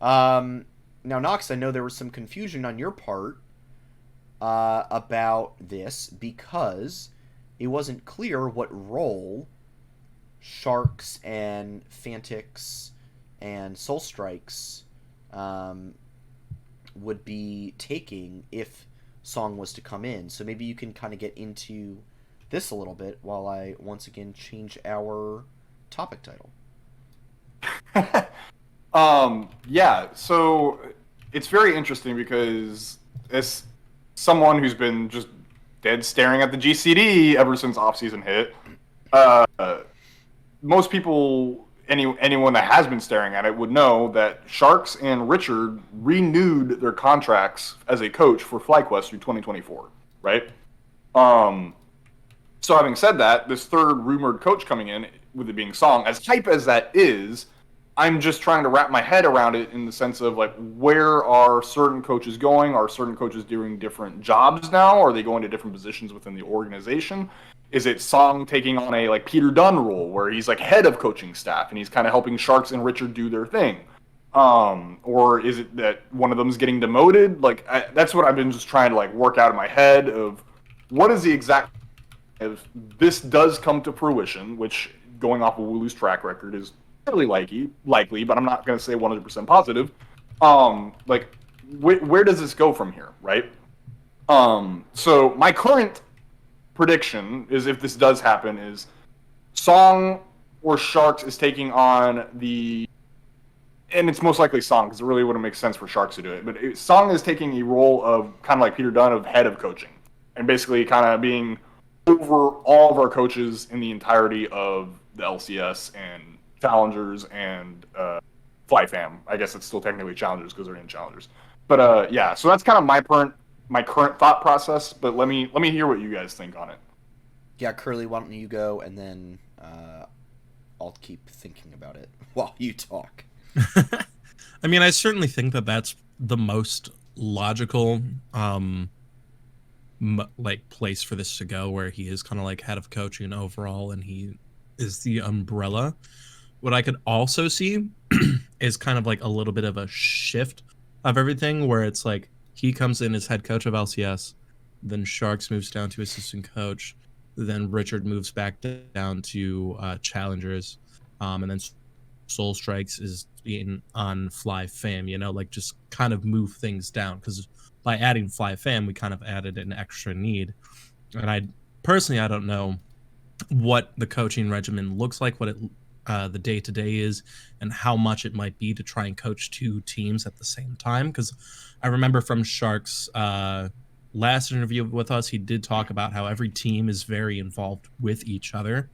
[SPEAKER 1] Now, Knox, I know there was some confusion on your part about this because it wasn't clear what role Sharks and Fantix and Soul Strikes would be taking if Song was to come in. So maybe you can kind of get into this a little bit while I once again change our topic title.
[SPEAKER 3] Yeah, so it's very interesting because as someone who's been just dead staring at the GCD ever since offseason hit, most people, anyone that has been staring at it would know that Sharks and Richard renewed their contracts as a coach for FlyQuest through 2024, right? So having said that, this third rumored coach coming in, with it being Song, as hype as that is, I'm just trying to wrap my head around it in the sense of, like, where are certain coaches going? Are certain coaches doing different jobs now? Are they going to different positions within the organization? Is it Song taking on a, like, Peter Dunn role where he's, like, head of coaching staff and he's kind of helping Sharks and Richard do their thing? Or is it that one of them's getting demoted? Like, that's what I've been just trying to, like, work out in my head of what is the exact... If this does come to fruition, which, going off of Wooloo's track record, is fairly likely, but I'm not going to say 100% positive. Like, where does this go from here, right? So my current prediction is, if this does happen, is Song or Sharks is taking on the, and it's most likely Song because it really wouldn't make sense for Sharks to do it, but Song is taking a role of kind of like Peter Dunn of head of coaching and basically kind of being over all of our coaches in the entirety of the LCS and Challengers and FlyFam. I guess it's still technically Challengers because they're in Challengers. But yeah, so that's kind of my current thought process. But let me hear what you guys think on it.
[SPEAKER 1] Yeah, Curly, why don't you go, and then I'll keep thinking about it while you talk.
[SPEAKER 2] I mean, I certainly think that that's the most logical like place for this to go, where he is kind of like head of coaching overall and he is the umbrella. What I could also see is kind of like a little bit of a shift of everything, where it's like he comes in as head coach of LCS, then Sharks moves down to assistant coach, then Richard moves back down to challengers, and then Soul Strikes is being on Fly Fam, you know, like just kind of move things down, because by adding Fly Fam, we kind of added an extra need. And I don't know what the coaching regimen looks like, what it the day-to-day is, and how much it might be to try and coach two teams at the same time. Because I remember from Shark's last interview with us, he did talk about how every team is very involved with each other,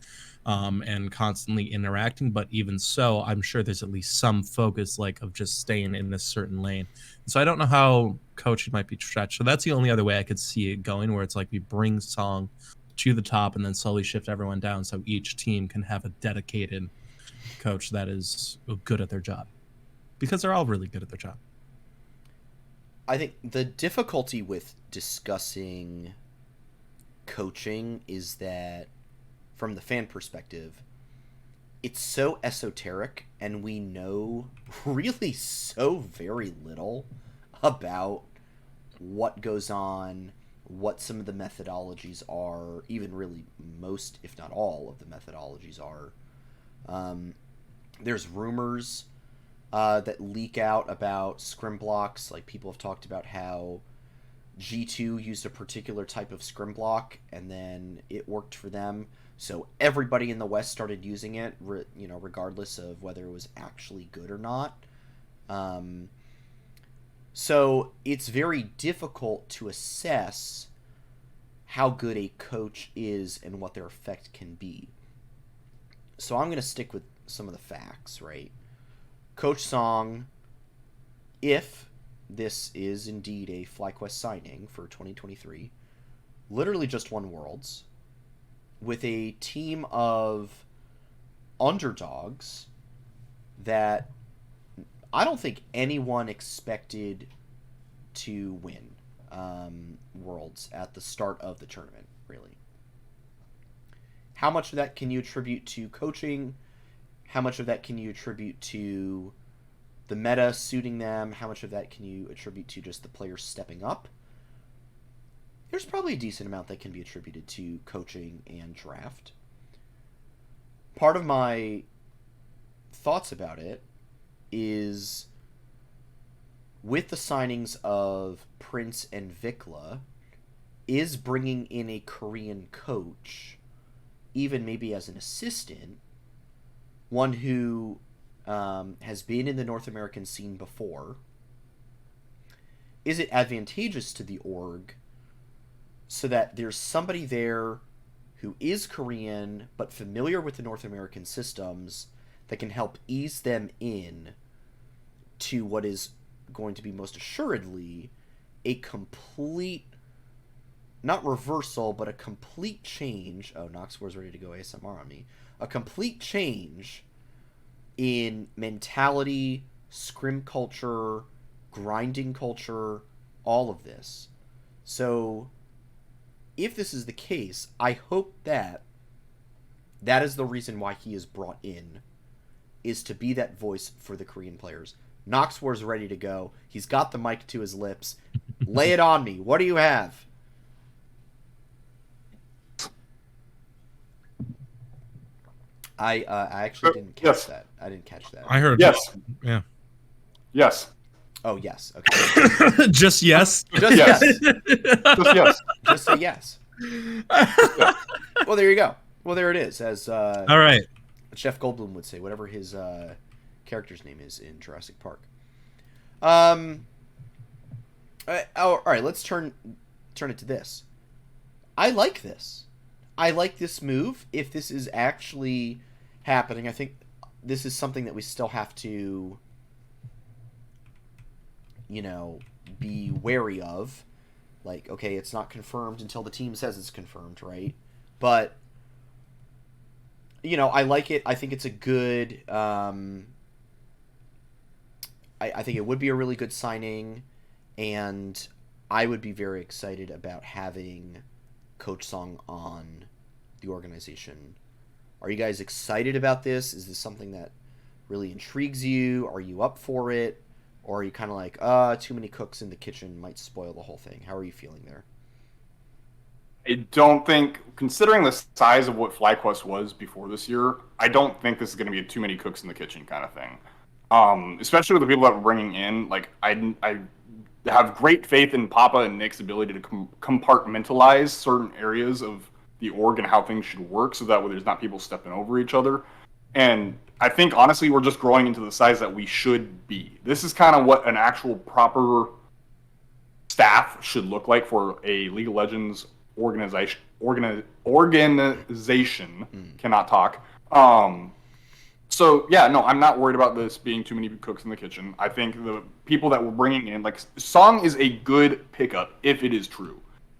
[SPEAKER 2] and constantly interacting. But even so, I'm sure there's at least some focus, like, of just staying in a certain lane. So I don't know how coaching might be stretched. So that's the only other way I could see it going, where it's like we bring Song to the top and then slowly shift everyone down, so each team can have a dedicated coach that is good at their job, because they're all really good at their job.
[SPEAKER 1] I think the difficulty with discussing coaching is that, from the fan perspective, it's so esoteric and we know really so very little about what goes on, what some of the methodologies are, even really most, if not all, of the methodologies are. There's rumors that leak out about scrim blocks. Like, people have talked about how G2 used a particular type of scrim block and then it worked for them, so everybody in the West started using it, regardless of whether it was actually good or not. So it's very difficult to assess how good a coach is and what their effect can be. So I'm going to stick with some of the facts, right? Coach Song, if this is indeed a FlyQuest signing for 2023, literally just won Worlds with a team of underdogs that I don't think anyone expected to win Worlds at the start of the tournament, really. How much of that can you attribute to coaching? How much of that can you attribute to the meta suiting them? How much of that can you attribute to just the players stepping up? There's probably a decent amount that can be attributed to coaching and draft. Part of my thoughts about it is, with the signings of Prince and Vikla, is bringing in a Korean coach, even maybe as an assistant, one who has been in the North American scene before, is it advantageous to the org so that there's somebody there who is Korean but familiar with the North American systems that can help ease them in to what is going to be most assuredly a complete, not reversal, but a complete change. Oh, Nox4's ready to go ASMR on me. A complete change in mentality, scrim culture, grinding culture, all of this. So, if this is the case, I hope that is the reason why he is brought in, is to be that voice for the Korean players. Nox4's ready to go. He's got the mic to his lips. Lay it on me. What do you have? I actually didn't catch that. I didn't catch that.
[SPEAKER 2] I heard
[SPEAKER 3] yes.
[SPEAKER 2] Yeah.
[SPEAKER 3] Yes.
[SPEAKER 1] Oh, yes. Okay.
[SPEAKER 2] Just yes?
[SPEAKER 1] Just
[SPEAKER 3] Yes.
[SPEAKER 1] yes.
[SPEAKER 3] Just yes.
[SPEAKER 1] Just say yes. Well, there you go. Well, there it is. As
[SPEAKER 2] All right.
[SPEAKER 1] Jeff Goldblum would say, whatever his character's name is in Jurassic Park. All right. Let's turn it to this. I like this. I like this move. If this is actually happening, I think this is something that we still have to, be wary of. Like, okay, it's not confirmed until the team says it's confirmed, right? But, I like it. I think it's a good. I think it would be a really good signing, and I would be very excited about having Coach Song on the organization. Are you guys excited about this? Is this something that really intrigues you? Are you up for it? Or are you kind of like, too many cooks in the kitchen might spoil the whole thing? How are you feeling there?
[SPEAKER 3] I don't think, considering the size of what FlyQuest was before this year, I don't think this is going to be a too many cooks in the kitchen kind of thing. Especially with the people that we're bringing in. Like, I have great faith in Papa and Nick's ability to compartmentalize certain areas of the org and how things should work, so that way there's not people stepping over each other. And I think, honestly, we're just growing into the size that we should be. This is kind of what an actual proper staff should look like for a League of Legends organization. Cannot talk. So yeah, no, I'm not worried about this being too many cooks in the kitchen. I think the people that we're bringing in, like, Song is a good pickup if it is true.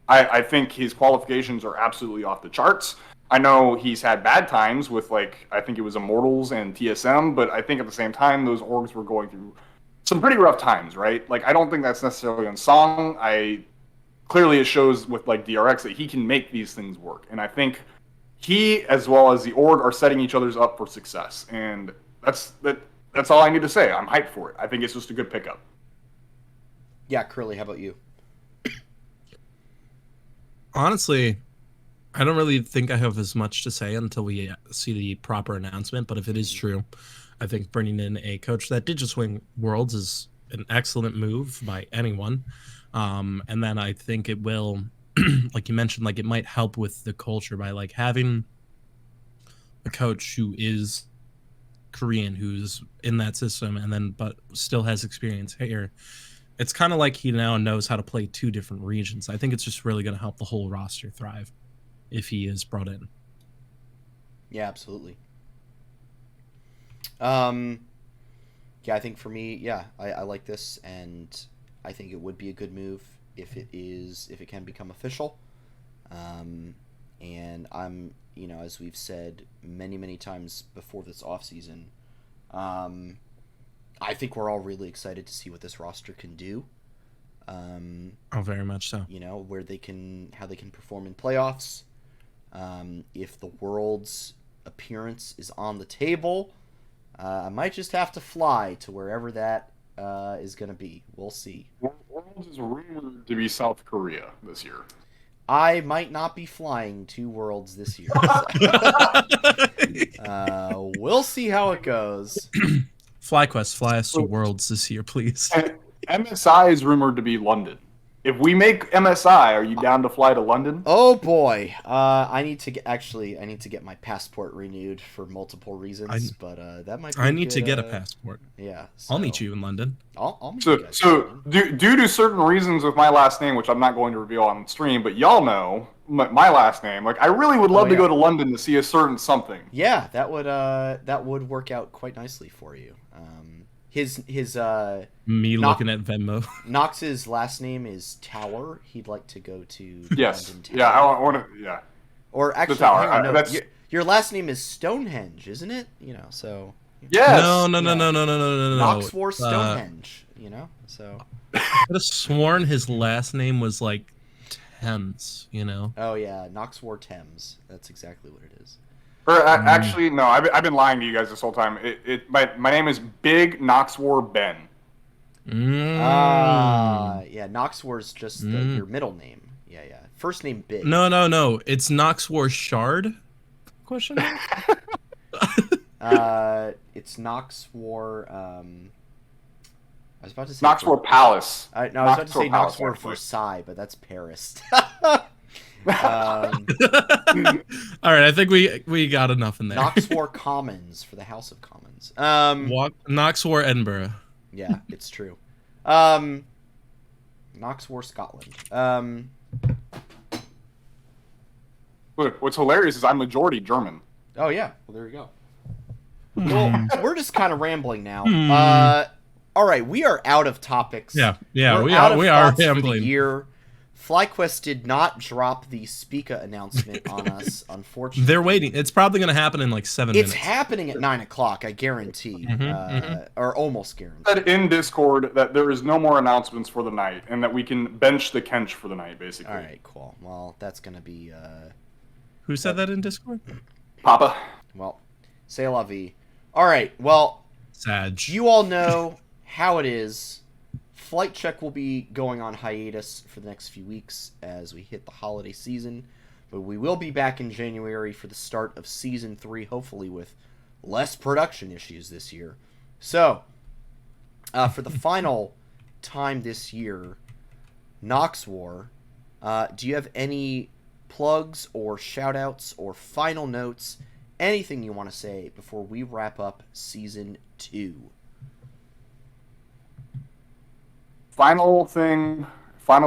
[SPEAKER 3] I think his qualifications are absolutely off the charts. I know he's had bad times with, like, I think it was Immortals and TSM, but I think at the same time those orgs were going through some pretty rough times, right? Like, I don't think that's necessarily on Song. Clearly it shows with, like, DRX that he can make these things work, and I think he, as well as the org, are setting each other's up for success, and that's all I need to say. I'm hyped for it. I think it's just a good pickup.
[SPEAKER 1] Yeah, Curly, how about you?
[SPEAKER 2] Honestly, I don't really think I have as much to say until we see the proper announcement, but if it is true, I think bringing in a coach that did just win Worlds is an excellent move by anyone. And then I think it will, like you mentioned, like, it might help with the culture by, like, having a coach who is Korean, who's in that system, and then but still has experience here. It's kind of like he now knows how to play two different regions. I think it's just really going to help the whole roster thrive if he is brought in.
[SPEAKER 1] Yeah, absolutely. Yeah, I think for me, yeah, I like this, and I think it would be a good move if it can become official. And I'm, as we've said many times before this offseason, I think we're all really excited to see what this roster can do.
[SPEAKER 2] Oh, very much so.
[SPEAKER 1] How they can perform in playoffs. If the World's appearance is on the table, I might just have to fly to wherever that is going to be. We'll see.
[SPEAKER 3] Worlds is rumored to be South Korea this year.
[SPEAKER 1] I might not be flying to Worlds this year. So. We'll see how it goes.
[SPEAKER 2] FlyQuest, fly us to Worlds this year, please.
[SPEAKER 3] MSI is rumored to be London. If we make MSI, are you down to fly to London?
[SPEAKER 1] Oh boy, I need to get my passport renewed for multiple reasons, but that might.
[SPEAKER 2] I need to get a passport.
[SPEAKER 1] Yeah,
[SPEAKER 2] I'll meet you in London.
[SPEAKER 1] I'll meet you guys.
[SPEAKER 3] So due to certain reasons with my last name, which I'm not going to reveal on stream, but y'all know my last name. Like, I really would love to go to London to see a certain something.
[SPEAKER 1] Yeah, that would work out quite nicely for you. His
[SPEAKER 2] looking at Venmo.
[SPEAKER 1] Knox's last name is Tower. He'd like to go to
[SPEAKER 3] yes.
[SPEAKER 1] London Tower.
[SPEAKER 3] Yeah, I want to. Yeah.
[SPEAKER 1] Or actually,
[SPEAKER 3] the Tower.
[SPEAKER 1] Hang on, no, your last name is Stonehenge, isn't it? So.
[SPEAKER 3] Yes.
[SPEAKER 2] No.
[SPEAKER 1] Knox wore Stonehenge. So.
[SPEAKER 2] I could have sworn his last name was like Thames.
[SPEAKER 1] Oh yeah, Knox wore Thames. That's exactly what it is.
[SPEAKER 3] Or actually, no. I've been lying to you guys this whole time. My name is Big Knoxwar Ben.
[SPEAKER 1] Yeah. Knoxwar is just your middle name. Yeah. First name Big.
[SPEAKER 2] No. It's Knoxwar Shard? Question.
[SPEAKER 1] It's Knoxwar. I was about to say
[SPEAKER 3] Knoxwar Palace.
[SPEAKER 1] I was about to say Knoxwar
[SPEAKER 3] actually.
[SPEAKER 1] Versailles, but that's Paris.
[SPEAKER 2] All right, I think we got enough in there.
[SPEAKER 1] Knoxwar Commons for the House of Commons.
[SPEAKER 2] Knoxwar Edinburgh.
[SPEAKER 1] Yeah, it's true. Knoxwar Scotland.
[SPEAKER 3] What's hilarious is I'm majority German.
[SPEAKER 1] Oh yeah, well there you go. Well, we're just kind of rambling now. All right, we are out of topics.
[SPEAKER 2] Yeah,
[SPEAKER 1] We're
[SPEAKER 2] we
[SPEAKER 1] out
[SPEAKER 2] are
[SPEAKER 1] of
[SPEAKER 2] we are
[SPEAKER 1] thoughts for the
[SPEAKER 2] rambling.
[SPEAKER 1] year. FlyQuest did not drop the Spica announcement on us, unfortunately.
[SPEAKER 2] They're waiting. It's probably going to happen in like 7
[SPEAKER 1] It's
[SPEAKER 2] minutes.
[SPEAKER 1] happening at 9 o'clock, I guarantee. Or almost guarantee.
[SPEAKER 3] Said in Discord that there is no more announcements for the night, and that we can bench the Kench for the night, basically.
[SPEAKER 1] All right, cool. Well, that's going to be...
[SPEAKER 2] Who said that in Discord?
[SPEAKER 3] Papa.
[SPEAKER 1] Well, c'est la vie. All right, well,
[SPEAKER 2] Sag.
[SPEAKER 1] you all know how it is. Flight Check will be going on hiatus for the next few weeks as we hit the holiday season, but we will be back in January for the start of Season 3, hopefully with less production issues this year. So, for the final time this year, Nox War, do you have any plugs or shout-outs or final notes, anything you want to say before we wrap up Season 2?
[SPEAKER 3] Final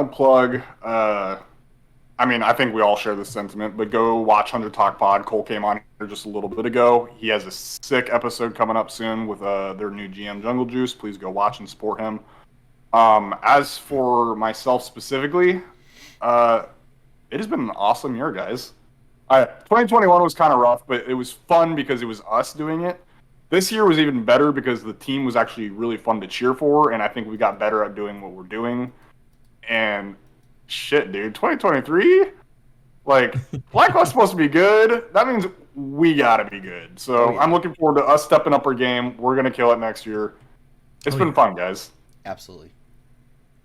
[SPEAKER 3] plug. I mean, I think we all share this sentiment, but go watch 100 Talk Pod. Cole came on here just a little bit ago. He has a sick episode coming up soon with their new GM Jungle Juice. Please go watch and support him. As for myself specifically, it has been an awesome year, guys. 2021 was kind of rough, but it was fun because it was us doing it. This year was even better because the team was actually really fun to cheer for, and I think we got better at doing what we're doing. And shit, dude, 2023? Like, FlyQuest's supposed to be good. That means we gotta be good. So I'm looking forward to us stepping up our game. We're gonna kill it next year. It's been fun, guys.
[SPEAKER 1] Absolutely.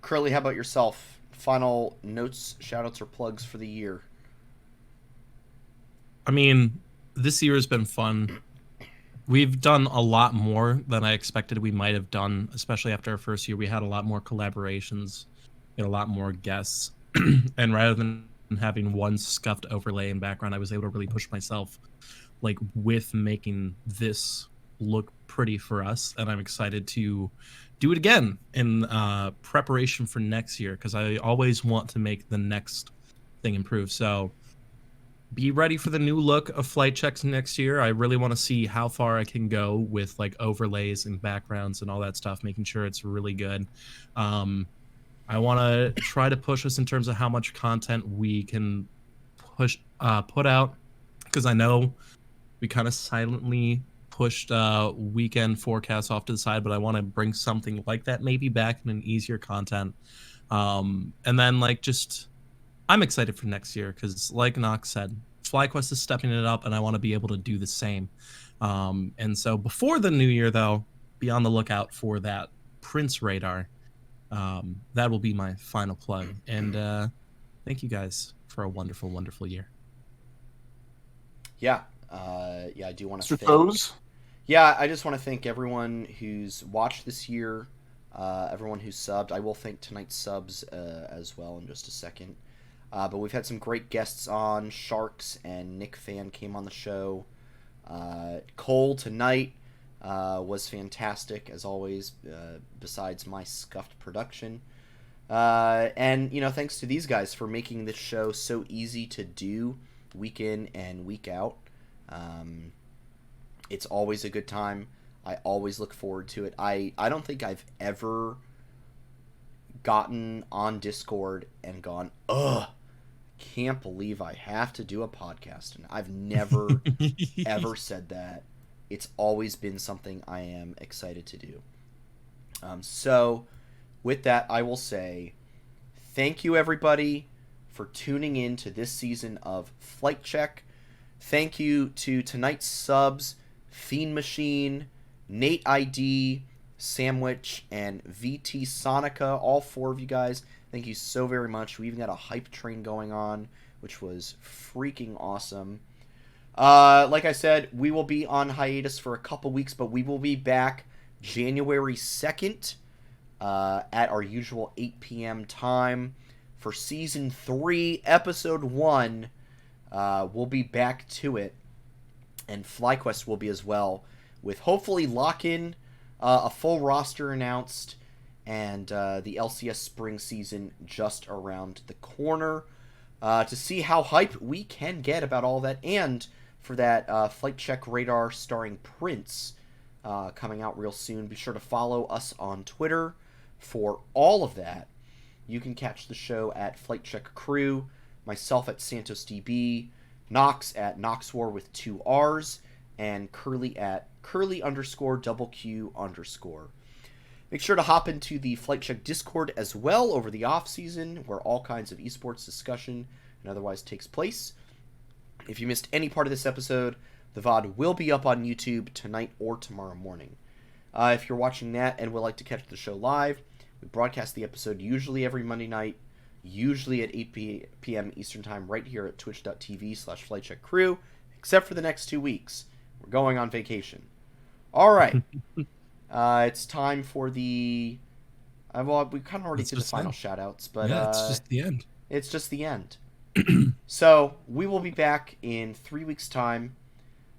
[SPEAKER 1] Curly, how about yourself? Final notes, shout-outs, or plugs for the year?
[SPEAKER 2] I mean, this year has been fun. We've done a lot more than I expected we might have done, especially after our first year. We had a lot more collaborations, we had a lot more guests. And rather than having one scuffed overlay in background, I was able to really push myself like with making this look pretty for us. And I'm excited to do it again in preparation for next year, because I always want to make the next thing improve. So be ready for the new look of Flight Checks next year. I really want to see how far I can go with like overlays and backgrounds and all that stuff, making sure it's really good. I want to try to push us in terms of how much content we can put out, because I know we kind of silently pushed weekend forecasts off to the side, but I want to bring something like that maybe back in an easier content. And then like just I'm excited for next year because, like Nox said, FlyQuest is stepping it up, and I want to be able to do the same. And so before the new year, though, be on the lookout for that Prince radar. That will be my final plug. And thank you guys for a wonderful, wonderful year.
[SPEAKER 1] Yeah. I do want to
[SPEAKER 3] Mr. Toes?
[SPEAKER 1] Yeah, I just want to thank everyone who's watched this year, everyone who's subbed. I will thank tonight's subs as well in just a second. But we've had some great guests on. Sharks and Nick Fan came on the show. Cole tonight was fantastic, as always, besides my scuffed production. And, thanks to these guys for making this show so easy to do week in and week out. It's always a good time. I always look forward to it. I don't think I've ever gotten on Discord and gone, ugh, can't believe I have to do a podcast. And I've never, ever said that. It's always been something I am excited to do. So, with that, I will say thank you, everybody, for tuning in to this season of Flight Check. Thank you to tonight's subs, Fiend Machine, Nate ID, Sandwich, and VT Sonica, all four of you guys. Thank you so very much. We even got a hype train going on, which was freaking awesome. Like I said, we will be on hiatus for a couple weeks, but we will be back January 2nd at our usual 8 p.m. time for Season 3, Episode 1. We'll be back to it, and FlyQuest will be as well, with hopefully lock-in, a full roster announced, and the LCS spring season just around the corner, to see how hype we can get about all that, and for that Flight Check Radar starring Prince coming out real soon. Be sure to follow us on Twitter for all of that. you can catch the show at Flight Check Crew, myself at Santos DB, Knox at Knoxwar with 2 R's, and Curly at Curly_double_Q_. Make sure to hop into the Flight Check Discord as well over the off season, where all kinds of esports discussion and otherwise takes place. If you missed any part of this episode, the VOD will be up on YouTube tonight or tomorrow morning. If you're watching that and would like to catch the show live, we broadcast the episode usually every Monday night, usually at 8 p.m. Eastern Time, right here at twitch.tv/FlightCheckCrew, except for the next 2 weeks. We're going on vacation. All right. It's time for the... well, we kind of already did the final shout-outs, but...
[SPEAKER 2] yeah, it's just the end.
[SPEAKER 1] It's just the end. So, we will be back in 3 weeks' time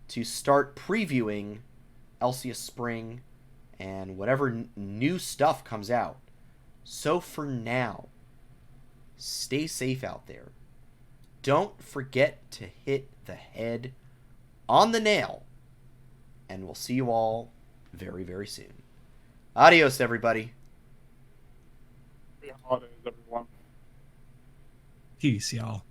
[SPEAKER 1] to start previewing LCS Spring and whatever new stuff comes out. So, for now, stay safe out there. Don't forget to hit the head on the nail. And we'll see you all very, very soon. Adios, everybody.
[SPEAKER 3] Happy holidays, everyone.
[SPEAKER 2] Peace, y'all.